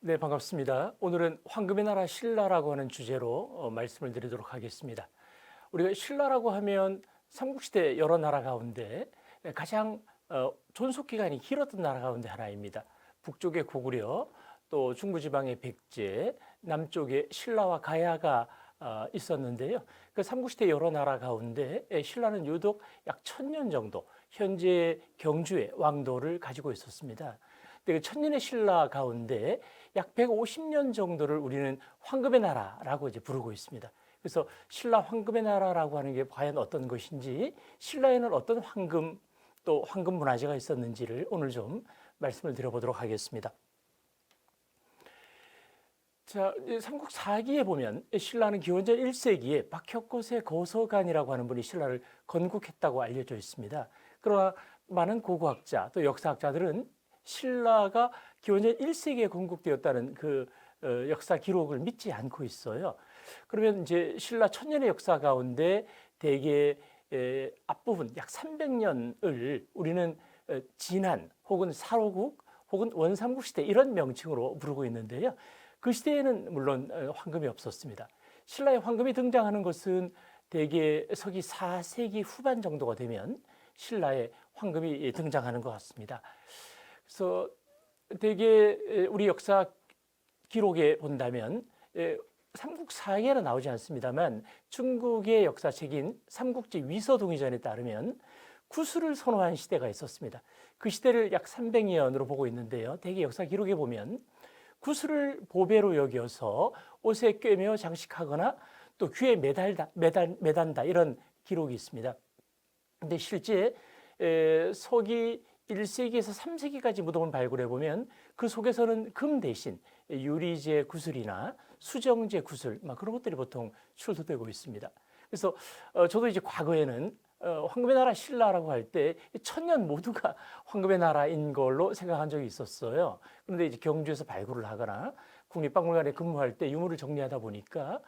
네, 반갑습니다. 오늘은 황금의 나라 신라라고 하는 주제로 말씀을 드리도록 하겠습니다. 우리가 신라라고 하면 삼국시대 여러 나라 가운데 가장 존속 기간이 길었던 나라 가운데 하나입니다. 북쪽에 고구려, 또 중부지방의 백제, 남쪽에 신라와 가야가 있었는데요. 그 삼국시대 여러 나라 가운데 신라는 유독 약 1000년 정도 현재 경주의 왕도를 가지고 있었습니다. 근데 그 천년의 신라 가운데 약 150년 정도를 우리는 황금의 나라라고 이제 부르고 있습니다. 그래서 신라 황금의 나라라고 하는 게 과연 어떤 것인지, 신라에는 어떤 황금 또 황금 문화재가 있었는지를 오늘 좀 말씀을 드려보도록 하겠습니다. 자, 삼국 4기에 보면 신라는 기원전 1세기에 박혁거세 거서관이라고 하는 분이 신라를 건국했다고 알려져 있습니다. 그러나 많은 고고학자 또 역사학자들은 신라가 기원전 1세기에 건국되었다는 그 역사 기록을 믿지 않고 있어요. 그러면 이제 신라 천년의 역사 가운데 대개 앞부분 약 300년을 우리는 진한 혹은 살호국 혹은 원삼국 시대 이런 명칭으로 부르고 있는데요. 그 시대에는 물론 황금이 없었습니다. 신라의 황금이 등장하는 것은 대개 서기 4세기 후반 정도가 되면 신라의 황금이 등장하는 것 같습니다. 그래서 대개 우리 역사 기록에 본다면 삼국 사기에는 나오지 않습니다만 중국의 역사책인 삼국지 위서동의전에 따르면 구술을 선호한 시대가 있었습니다. 그 시대를 약 300년으로 보고 있는데요. 대개 역사 기록에 보면 구술을 보배로 여겨서 옷에 꿰매어 장식하거나 또 귀에 매단다 이런 기록이 있습니다. 근데 실제 서기 1세기에서 3세기까지 무덤을 발굴해 보면 그 속에서는 금 대신 유리제 구슬이나 수정제 구슬 그런 것들이 보통 출토되고 있습니다. 그래서 저도 이제 과거에는 황금의 나라 신라라고 할 때 천년 모두가 황금의 나라인 걸로 생각한 적이 있었어요. 그런데 이제 경주에서 발굴을 하거나 국립박물관에 근무할 때 유물을 정리하다 보니까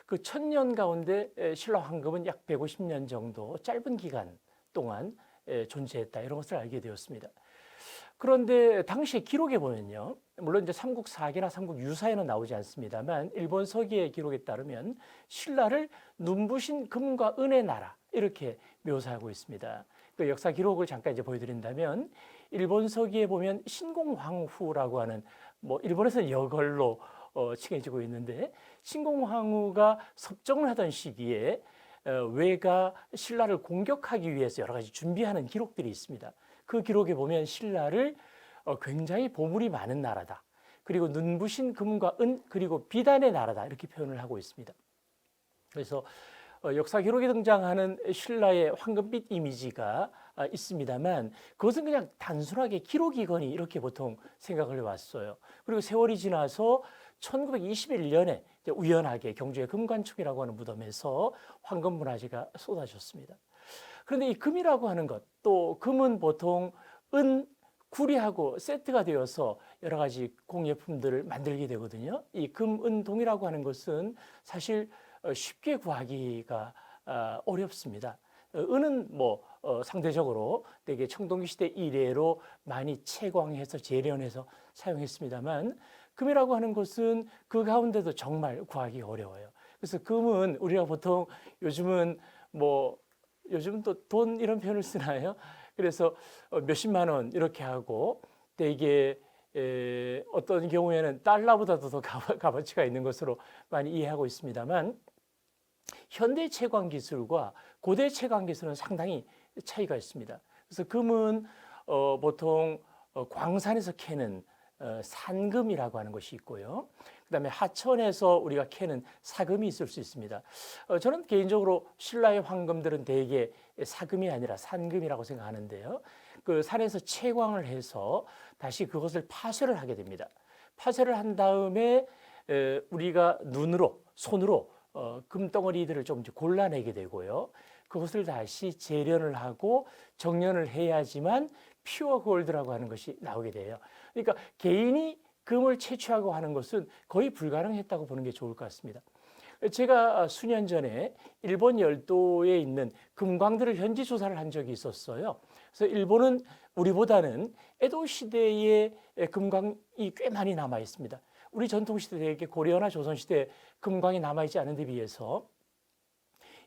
그 천년 가운데 신라 황금은 약 150년 정도 짧은 기간 동안 존재했다 이런 것을 알게 되었습니다. 그런데 당시 기록에 보면요, 물론 이제 삼국 사기나 삼국 유사에는 나오지 않습니다만 일본 서기의 기록에 따르면 신라를 눈부신 금과 은의 나라 이렇게 묘사하고 있습니다. 그 역사 기록을 잠깐 이제 보여드린다면 일본 서기에 보면 신공황후라고 하는 일본에서는 여걸로 칭해지고 있는데 신공황후가 섭정을 하던 시기에 왜가 신라를 공격하기 위해서 여러 가지 준비하는 기록들이 있습니다. 그 기록에 보면 신라를 굉장히 보물이 많은 나라다. 그리고 눈부신 금과 은 그리고 비단의 나라다 이렇게 표현을 하고 있습니다. 그래서 역사 기록에 등장하는 신라의 황금빛 이미지가 있습니다만 그것은 그냥 단순하게 기록이거니 이렇게 보통 생각을 해왔어요. 그리고 세월이 지나서 1921년에 우연하게 경주의 금관총이라고 하는 무덤에서 황금 문화재가 쏟아졌습니다. 그런데 이 금이라고 하는 것, 또 금은 보통 은, 구리하고 세트가 되어서 여러 가지 공예품들을 만들게 되거든요. 이 금, 은, 동이라고 하는 것은 사실 쉽게 구하기가 어렵습니다. 은은 상대적으로 되게 청동기 시대 이래로 많이 채광해서 재련해서 사용했습니다만 금이라고 하는 것은 그 가운데도 정말 구하기 어려워요. 그래서 금은 우리가 보통 요즘은 요즘 또 돈 이런 표현을 쓰나요? 그래서 몇십만 원 이렇게 하고 되게 어떤 경우에는 달러보다도 더 값어치가 있는 것으로 많이 이해하고 있습니다만 현대 채광 기술과 고대 채광 기술은 상당히 차이가 있습니다. 그래서 금은 보통 광산에서 캐는 산금이라고 하는 것이 있고요. 그다음에 하천에서 우리가 캐는 사금이 있을 수 있습니다. 저는 개인적으로 신라의 황금들은 대개 사금이 아니라 산금이라고 생각하는데요. 그 산에서 채광을 해서 다시 그것을 파쇄를 하게 됩니다. 파쇄를 한 다음에 우리가 손으로 금덩어리들을 좀 골라내게 되고요. 그것을 다시 재련을 하고 정련을 해야지만 퓨어 골드라고 하는 것이 나오게 돼요. 그러니까 개인이 금을 채취하고 하는 것은 거의 불가능했다고 보는 게 좋을 것 같습니다. 제가 수년 전에 일본 열도에 있는 금광들을 현지 조사를 한 적이 있었어요. 그래서 일본은 우리보다는 에도 시대의 금광이 꽤 많이 남아 있습니다. 우리 전통 시대에 고려나 조선 시대 금광이 남아 있지 않은 데 비해서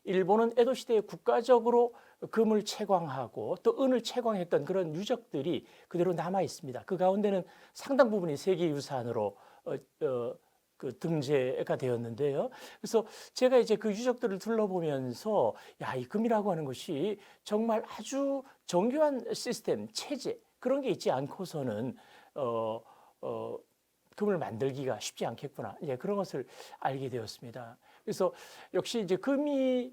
일본은 에도 시대에 국가적으로 금을 채광하고 또 은을 채광했던 그런 유적들이 그대로 남아 있습니다. 그 가운데는 상당 부분이 세계유산으로 그 등재가 되었는데요. 그래서 제가 이제 그 유적들을 둘러보면서 야, 이 금이라고 하는 것이 정말 아주 정교한 시스템, 체제 그런 게 있지 않고서는 금을 만들기가 쉽지 않겠구나. 이제 그런 것을 알게 되었습니다. 그래서 역시 이제 금이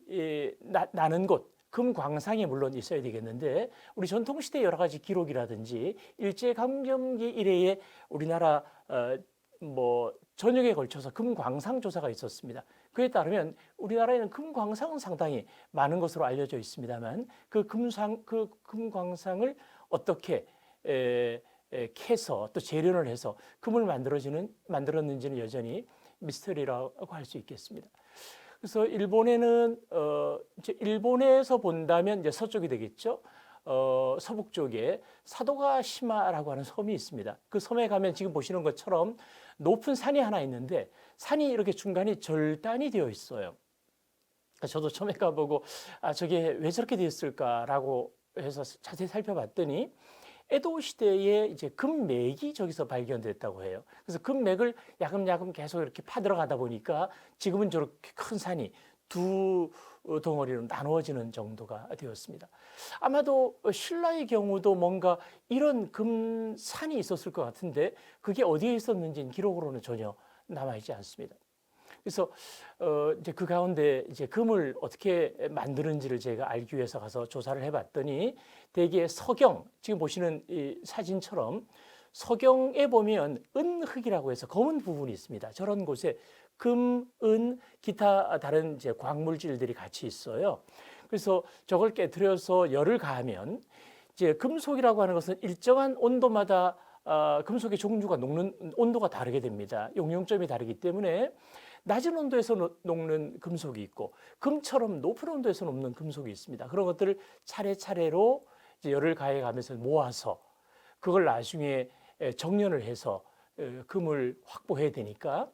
나는 곳, 금 광상이 물론 있어야 되겠는데 우리 전통 시대 여러 가지 기록이라든지 일제 강점기 이래에 우리나라 뭐 전역에 걸쳐서 금 광상 조사가 있었습니다. 그에 따르면 우리나라에는 금 광상은 상당히 많은 것으로 알려져 있습니다만 그 금 광상을 어떻게 캐서 또 재련을 해서 금을 만들었는지는 여전히 미스터리라고 할 수 있겠습니다. 그래서 일본에는 이제 일본에서 본다면 이제 서쪽이 되겠죠. 서북 쪽에 사도가시마라고 하는 섬이 있습니다. 그 섬에 가면 지금 보시는 것처럼 높은 산이 하나 있는데 산이 이렇게 중간이 절단이 되어 있어요. 저도 처음에 가보고 저게 왜 저렇게 되었을까라고 해서 자세히 살펴봤더니 에도 시대에 이제 금맥이 저기서 발견됐다고 해요. 그래서 금맥을 야금야금 계속 이렇게 파들어가다 보니까 지금은 저렇게 큰 산이 두 덩어리로 나누어지는 정도가 되었습니다. 아마도 신라의 경우도 뭔가 이런 금산이 있었을 것 같은데 그게 어디에 있었는지는 기록으로는 전혀 남아있지 않습니다. 그래서 이제 그 가운데 이제 금을 어떻게 만드는지를 제가 알기 위해서 가서 조사를 해봤더니 대개 서경 지금 보시는 이 사진처럼 서경에 보면 은흑이라고 해서 검은 부분이 있습니다. 저런 곳에 금, 은, 기타 다른 이제 광물질들이 같이 있어요. 그래서 저걸 깨뜨려서 열을 가하면 이제 금속이라고 하는 것은 일정한 온도마다 금속의 종류가 녹는 온도가 다르게 됩니다. 용융점이 다르기 때문에 낮은 온도에서 녹는 금속이 있고 금처럼 높은 온도에서 녹는 금속이 있습니다. 그런 것들을 차례차례로 이제 열을 가해가면서 모아서 그걸 나중에 정련을 해서 금을 확보해야 되니까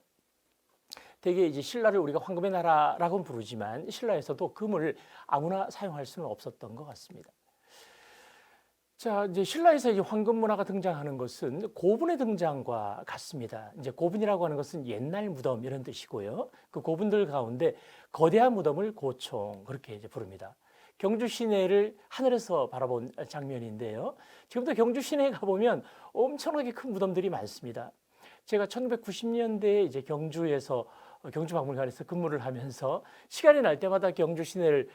대개 이제 신라를 우리가 황금의 나라라고는 부르지만 신라에서도 금을 아무나 사용할 수는 없었던 것 같습니다. 자, 이제 신라에서 이제 황금 문화가 등장하는 것은 고분의 등장과 같습니다. 이제 고분이라고 하는 것은 옛날 무덤 이런 뜻이고요. 그 고분들 가운데 거대한 무덤을 고총 그렇게 이제 부릅니다. 경주 시내를 하늘에서 바라본 장면인데요. 지금도 경주 시내에 가보면 엄청나게 큰 무덤들이 많습니다. 제가 1990년대에 이제 경주에서 경주박물관에서 근무를 하면서 시간이 날 때마다 경주 시내를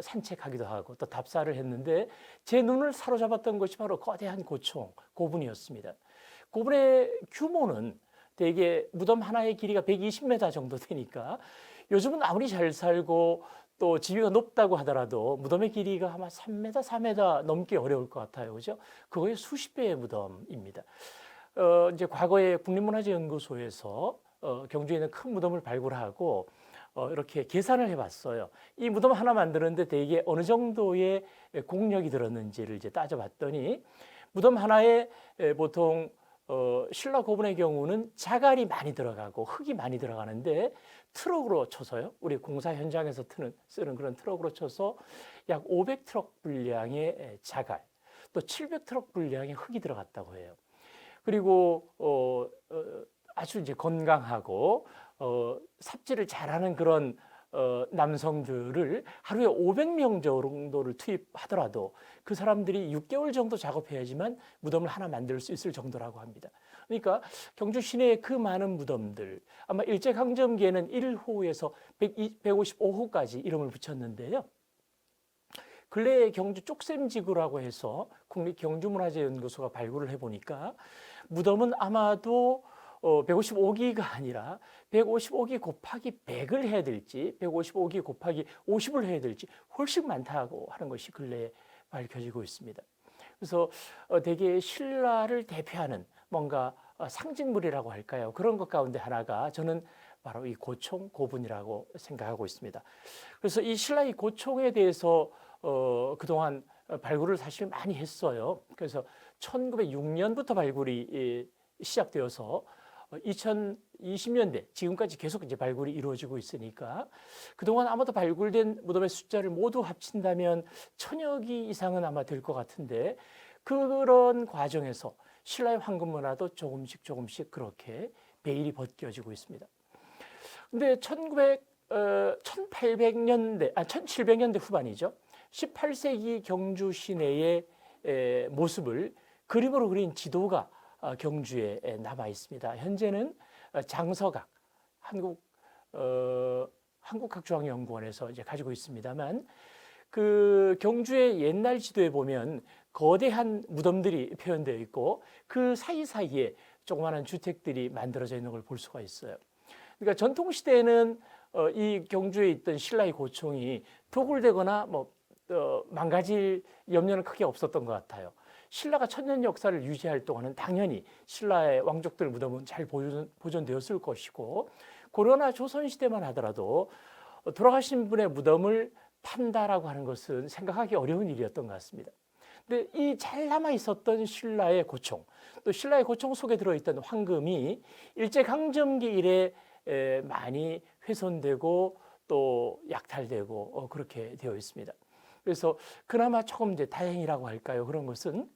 산책하기도 하고 또 답사를 했는데 제 눈을 사로잡았던 것이 바로 거대한 고총, 고분이었습니다. 고분의 규모는 대개 무덤 하나의 길이가 120m 정도 되니까 요즘은 아무리 잘 살고 또 지위가 높다고 하더라도 무덤의 길이가 아마 3m, 4m 넘기 어려울 것 같아요. 그죠? 그거의 수십 배의 무덤입니다. 이제 과거에 국립문화재연구소에서 경주에 있는 큰 무덤을 발굴하고 이렇게 계산을 해봤어요. 이 무덤 하나 만드는데 대개 어느 정도의 공력이 들었는지를 이제 따져봤더니 무덤 하나에 보통 신라 고분의 경우는 자갈이 많이 들어가고 흙이 많이 들어가는데 트럭으로 쳐서요. 우리 공사 현장에서 쓰는 그런 트럭으로 쳐서 약 500트럭 분량의 자갈, 또 700트럭 분량의 흙이 들어갔다고 해요. 그리고 아주 이제 건강하고 삽질을 잘하는 그런 남성들을 하루에 500명 정도를 투입하더라도 그 사람들이 6개월 정도 작업해야지만 무덤을 하나 만들 수 있을 정도라고 합니다. 그러니까 경주 시내의 그 많은 무덤들 아마 일제강점기에는 1호에서 155호까지 이름을 붙였는데요. 근래에 경주 쪽샘지구라고 해서 국립경주문화재연구소가 발굴을 해보니까 무덤은 아마도 155기가 아니라 155기 곱하기 100을 해야 될지 155기 곱하기 50을 해야 될지 훨씬 많다고 하는 것이 근래에 밝혀지고 있습니다. 그래서 대개 신라를 대표하는 뭔가 상징물이라고 할까요? 그런 것 가운데 하나가 저는 바로 이 고총, 고분이라고 생각하고 있습니다. 그래서 이 신라의 고총에 대해서 그동안 발굴을 사실 많이 했어요. 그래서 1906년부터 발굴이 시작되어서 2020년대 지금까지 계속 이제 발굴이 이루어지고 있으니까 그동안 아마도 발굴된 무덤의 숫자를 모두 합친다면 1000여 기 이상은 아마 될 것 같은데 그런 과정에서 신라의 황금 문화도 조금씩 그렇게 베일이 벗겨지고 있습니다. 근데 1800년대, 1700년대 후반이죠. 18세기 경주 시내의 모습을 그림으로 그린 지도가 경주에 남아 있습니다. 현재는 장서각 한국학중앙연구원에서 이제 가지고 있습니다만 그 경주의 옛날 지도에 보면 거대한 무덤들이 표현되어 있고 그 사이사이에 조그마한 주택들이 만들어져 있는 걸 볼 수가 있어요. 그러니까 전통 시대에는 이 경주에 있던 신라의 고총이 도굴되거나 망가질 염려는 크게 없었던 것 같아요. 신라가 천년 역사를 유지할 동안은 당연히 신라의 왕족들 무덤은 잘 보존되었을 것이고 고려나 조선 시대만 하더라도 돌아가신 분의 무덤을 판다라고 하는 것은 생각하기 어려운 일이었던 것 같습니다. 근데 이 잘 남아 있었던 신라의 고총, 또 신라의 고총 속에 들어있던 황금이 일제강점기 이래 많이 훼손되고 또 약탈되고 그렇게 되어 있습니다. 그래서 그나마 조금 이제 다행이라고 할까요? 그런 것은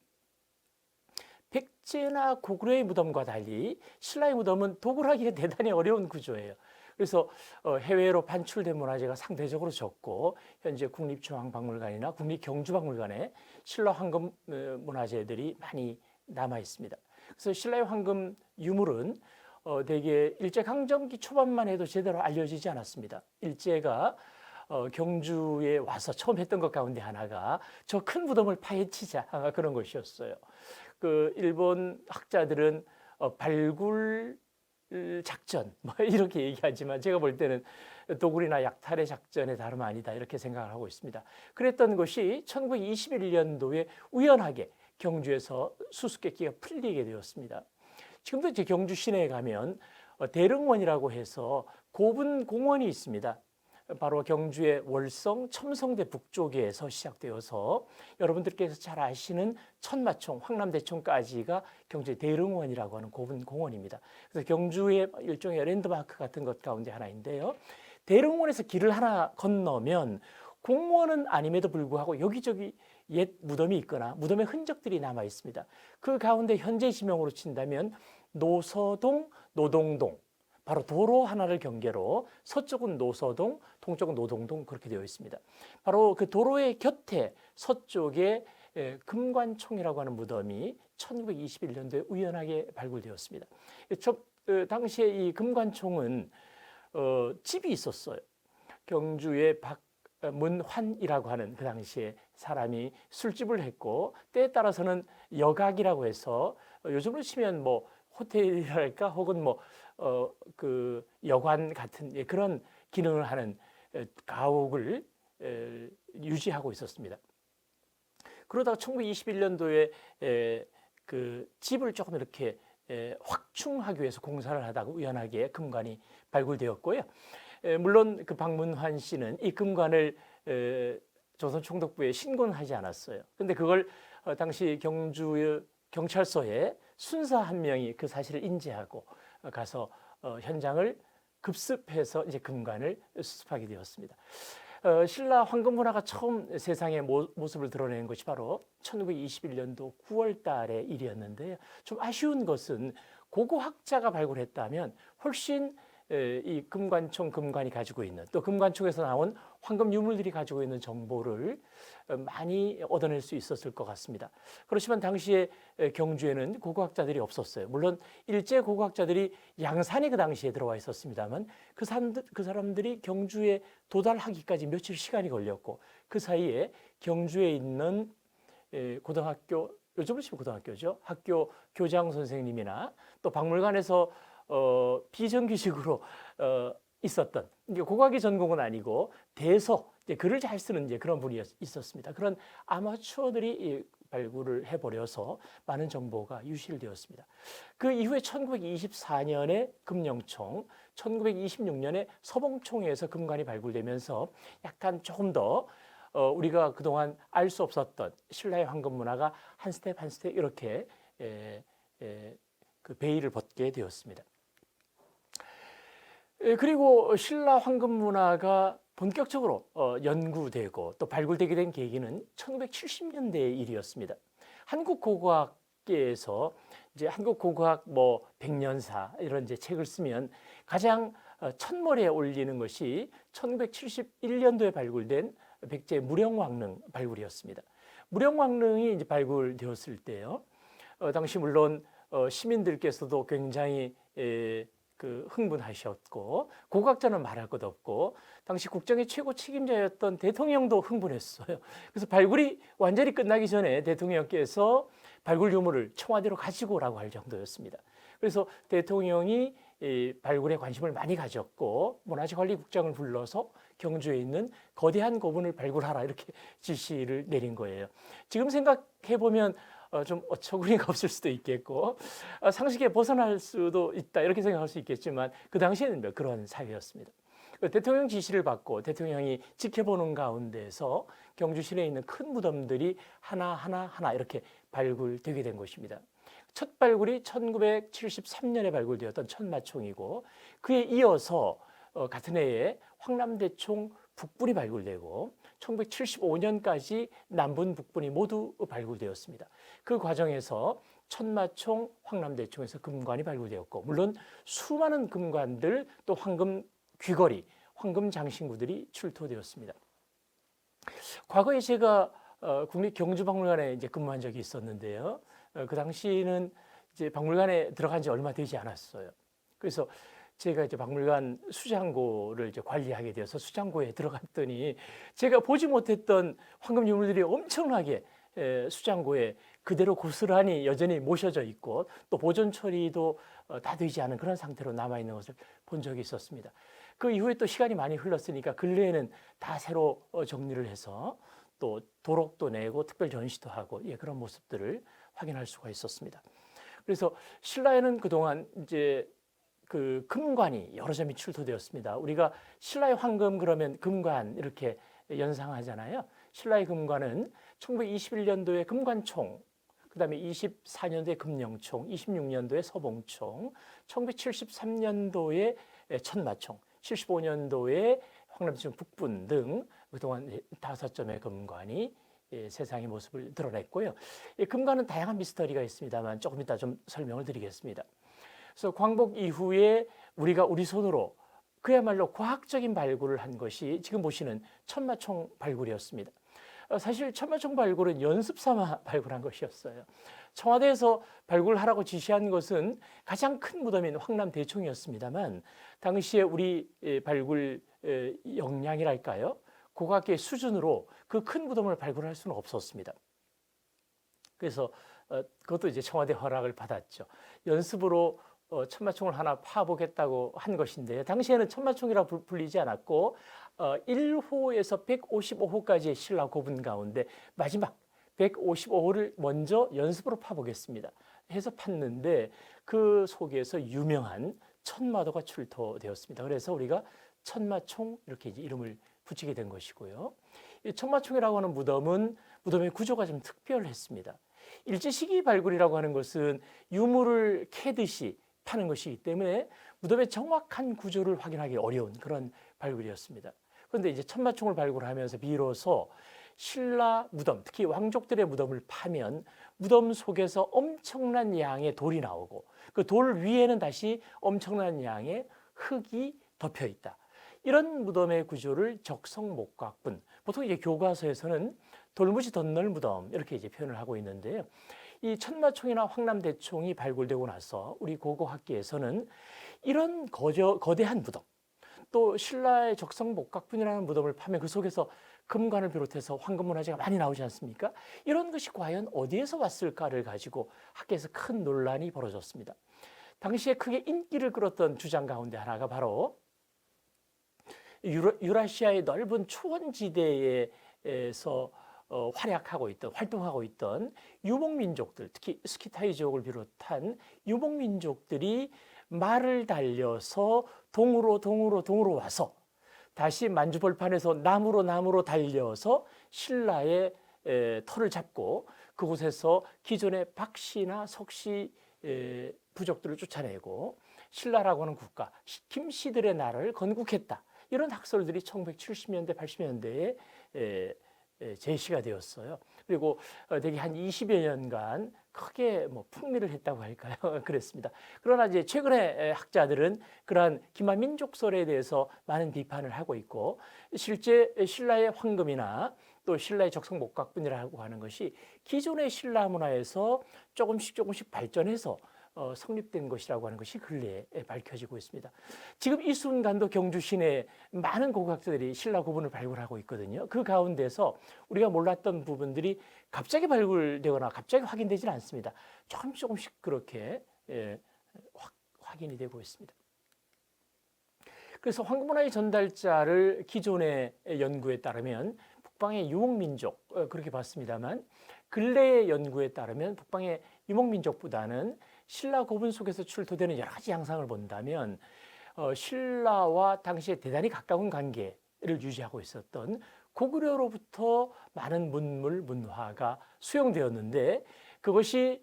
백제나 고구려의 무덤과 달리 신라의 무덤은 도굴하기가 대단히 어려운 구조예요. 그래서 해외로 반출된 문화재가 상대적으로 적고 현재 국립중앙박물관이나 국립경주박물관에 신라 황금 문화재들이 많이 남아 있습니다. 그래서 신라의 황금 유물은 대개 일제강점기 초반만 해도 제대로 알려지지 않았습니다. 일제가 경주에 와서 처음 했던 것 가운데 하나가 저 큰 무덤을 파헤치자 그런 것이었어요. 그 일본 학자들은 발굴 작전 이렇게 얘기하지만 제가 볼 때는 도굴이나 약탈의 작전의 다름 아니다 이렇게 생각을 하고 있습니다. 그랬던 것이 1921년도에 우연하게 경주에서 수수께끼가 풀리게 되었습니다. 지금도 이제 경주 시내에 가면 대릉원이라고 해서 고분 공원이 있습니다. 바로 경주의 월성 첨성대 북쪽에서 시작되어서 여러분들께서 잘 아시는 천마총, 황남대총까지가 경주의 대릉원이라고 하는 고분 공원입니다. 그래서 경주의 일종의 랜드마크 같은 것 가운데 하나인데요. 대릉원에서 길을 하나 건너면 공원은 아님에도 불구하고 여기저기 옛 무덤이 있거나 무덤의 흔적들이 남아 있습니다. 그 가운데 현재 지명으로 친다면 노서동, 노동동, 바로 도로 하나를 경계로 서쪽은 노서동, 동쪽은 노동동 그렇게 되어 있습니다. 바로 그 도로의 곁에 서쪽에 금관총이라고 하는 무덤이 1921년도에 우연하게 발굴되었습니다. 당시에 이 금관총은 집이 있었어요. 경주의 박문환이라고 하는 그 당시에 사람이 술집을 했고 때에 따라서는 여각이라고 해서 요즘으로 치면 호텔이랄까 혹은 그 여관 같은 그런 기능을 하는 가옥을 유지하고 있었습니다. 그러다가 1921년도에 그 집을 조금 이렇게 확충하기 위해서 공사를 하다가 우연하게 금관이 발굴되었고요. 물론 그 박문환 씨는 이 금관을 조선총독부에 신고하지 않았어요. 근데 그걸 당시 경주 경찰서에 순사 한 명이 그 사실을 인지하고 가서 현장을 급습해서 이제 금관을 수습하게 되었습니다. 신라 황금 문화가 처음 세상의 모습을 드러낸 것이 바로 1921년도 9월 달의 일이었는데요. 좀 아쉬운 것은 고고학자가 발굴했다면 훨씬 이 금관총 금관이 가지고 있는 또 금관총에서 나온 황금 유물들이 가지고 있는 정보를 많이 얻어낼 수 있었을 것 같습니다. 그렇지만 당시에 경주에는 고고학자들이 없었어요. 물론 일제 고고학자들이 양산에 그 당시에 들어와 있었습니다만 그 사람들이 경주에 도달하기까지 며칠 시간이 걸렸고 그 사이에 경주에 있는 고등학교, 요즘으로 치면 고등학교죠. 학교 교장 선생님이나 또 박물관에서 비정규직으로 있었던 고고학의 전공은 아니고 대서 글을 잘 쓰는 그런 분이 있었습니다. 그런 아마추어들이 발굴을 해버려서 많은 정보가 유실되었습니다. 그 이후에 1924년에 금영총, 1926년에 서봉총에서 금관이 발굴되면서 약간 조금 더 우리가 그동안 알 수 없었던 신라의 황금 문화가 한 스텝 한 스텝 이렇게 그 베일을 벗게 되었습니다. 그리고 신라 황금 문화가 본격적으로 연구되고 또 발굴되게 된 계기는 1970년대의 일이었습니다. 한국 고고학계에서 이제 한국 고고학 뭐 백년사 이런 이제 책을 쓰면 가장 첫머리에 올리는 것이 1971년도에 발굴된 백제 무령왕릉 발굴이었습니다. 무령왕릉이 이제 발굴되었을 때요. 당시 물론 시민들께서도 굉장히 그 흥분하셨고 고고학자는 말할 것 없고 당시 국정의 최고 책임자였던 대통령도 흥분했어요. 그래서 발굴이 완전히 끝나기 전에 대통령께서 발굴 유물을 청와대로 가지고 오라고 할 정도였습니다. 그래서 대통령이 이 발굴에 관심을 많이 가졌고 문화재관리국장을 불러서 경주에 있는 거대한 고분을 발굴하라 이렇게 지시를 내린 거예요. 지금 생각해 보면 좀 어처구니가 없을 수도 있겠고 상식에 벗어날 수도 있다 이렇게 생각할 수 있겠지만 그 당시에는 그런 사회였습니다. 대통령 지시를 받고 대통령이 지켜보는 가운데서 경주 시내에 있는 큰 무덤들이 하나 이렇게 발굴되게 된 것입니다. 첫 발굴이 1973년에 발굴되었던 천마총이고 그에 이어서 같은 해에 황남대총 북분이 발굴되고 1975년까지 남분 북분이 모두 발굴되었습니다. 그 과정에서 천마총, 황남대총에서 금관이 발굴되었고 물론 수많은 금관들 또 황금 귀걸이, 황금 장신구들이 출토되었습니다. 과거에 제가 국립경주박물관에 이제 근무한 적이 있었는데요. 그 당시는 이제 박물관에 들어간 지 얼마 되지 않았어요. 그래서 제가 이제 박물관 수장고를 이제 관리하게 되어서 수장고에 들어갔더니 제가 보지 못했던 황금 유물들이 엄청나게 수장고에 그대로 고스란히 여전히 모셔져 있고 또 보존 처리도 다 되지 않은 그런 상태로 남아 있는 것을 본 적이 있었습니다. 그 이후에 또 시간이 많이 흘렀으니까 근래에는 다 새로 정리를 해서 또 도록도 내고 특별 전시도 하고 그런 모습들을 확인할 수가 있었습니다. 그래서 신라에는 그동안 이제 그 금관이 여러 점이 출토되었습니다. 우리가 신라의 황금 그러면 금관 이렇게 연상하잖아요. 신라의 금관은 1921년도에 금관총, 그다음에 24년도에 금령총, 26년도에 서봉총, 1973년도에 천마총, 75년도에 황남대총 북분 등 그동안 5점의 금관이 세상의 모습을 드러냈고요. 금관은 다양한 미스터리가 있습니다만 조금 이따 좀 설명을 드리겠습니다. 그래서 광복 이후에 우리가 우리 손으로 그야말로 과학적인 발굴을 한 것이 지금 보시는 천마총 발굴이었습니다. 사실 천마총 발굴은 연습 삼아 발굴한 것이었어요. 청와대에서 발굴하라고 지시한 것은 가장 큰 무덤인 황남대총이었습니다만 당시에 우리 발굴 역량이랄까요? 고고학계 수준으로 그 큰 무덤을 발굴할 수는 없었습니다. 그래서 그것도 이제 청와대 허락을 받았죠. 연습으로 천마총을 하나 파보겠다고 한 것인데 당시에는 천마총이라고 불리지 않았고 1호에서 155호까지의 신라 고분 가운데 마지막 155호를 먼저 연습으로 파보겠습니다 해서 팠는데 그 속에서 유명한 천마도가 출토되었습니다. 그래서 우리가 천마총 이렇게 이제 이름을 붙이게 된 것이고요. 이 천마총이라고 하는 무덤은 무덤의 구조가 좀 특별했습니다. 일제시기 발굴이라고 하는 것은 유물을 캐듯이 파는 것이기 때문에 무덤의 정확한 구조를 확인하기 어려운 그런 발굴이었습니다. 그런데 이제 천마총을 발굴하면서 비로소 신라 무덤, 특히 왕족들의 무덤을 파면 무덤 속에서 엄청난 양의 돌이 나오고 그 돌 위에는 다시 엄청난 양의 흙이 덮여 있다. 이런 무덤의 구조를 적성목각분, 보통 이제 교과서에서는 돌무지 덧널 무덤 이렇게 이제 표현을 하고 있는데요. 이 천마총이나 황남대총이 발굴되고 나서 우리 고고학계에서는 이런 거대한 무덤, 또 신라의 적성목각분이라는 무덤을 파면 그 속에서 금관을 비롯해서 황금문화재가 많이 나오지 않습니까? 이런 것이 과연 어디에서 왔을까를 가지고 학계에서 큰 논란이 벌어졌습니다. 당시에 크게 인기를 끌었던 주장 가운데 하나가 바로 유라시아의 넓은 초원지대에서 활동하고 있던 유목민족들, 특히 스키타이족을 비롯한 유목민족들이 말을 달려서 동으로 와서 다시 만주벌판에서 나무로 달려서 신라의 터를 잡고 그곳에서 기존의 박씨나 석씨 부족들을 쫓아내고 신라라고 하는 국가, 김씨들의 나라를 건국했다. 이런 학설들이 1970년대, 80년대에 제시가 되었어요. 그리고 대개 한 20여 년간 크게 뭐 풍미를 했다고 할까요? 그랬습니다. 그러나 이제 최근에 학자들은 그러한 기마민족설에 대해서 많은 비판을 하고 있고, 실제 신라의 황금이나 또 신라의 적성목각분이라고 하는 것이 기존의 신라 문화에서 조금씩 발전해서 성립된 것이라고 하는 것이 근래에 밝혀지고 있습니다. 지금 이 순간도 경주 시내에 많은 고고학자들이 신라 고분을 발굴하고 있거든요. 그 가운데서 우리가 몰랐던 부분들이 갑자기 발굴되거나 갑자기 확인되지는 않습니다. 조금씩 그렇게 확인이 되고 있습니다. 그래서 황금문화의 전달자를 기존의 연구에 따르면 북방의 유목민족 그렇게 봤습니다만, 근래의 연구에 따르면 북방의 유목민족보다는 신라 고분 속에서 출토되는 여러 가지 양상을 본다면 신라와 당시에 대단히 가까운 관계를 유지하고 있었던 고구려로부터 많은 문물, 문화가 수용되었는데, 그것이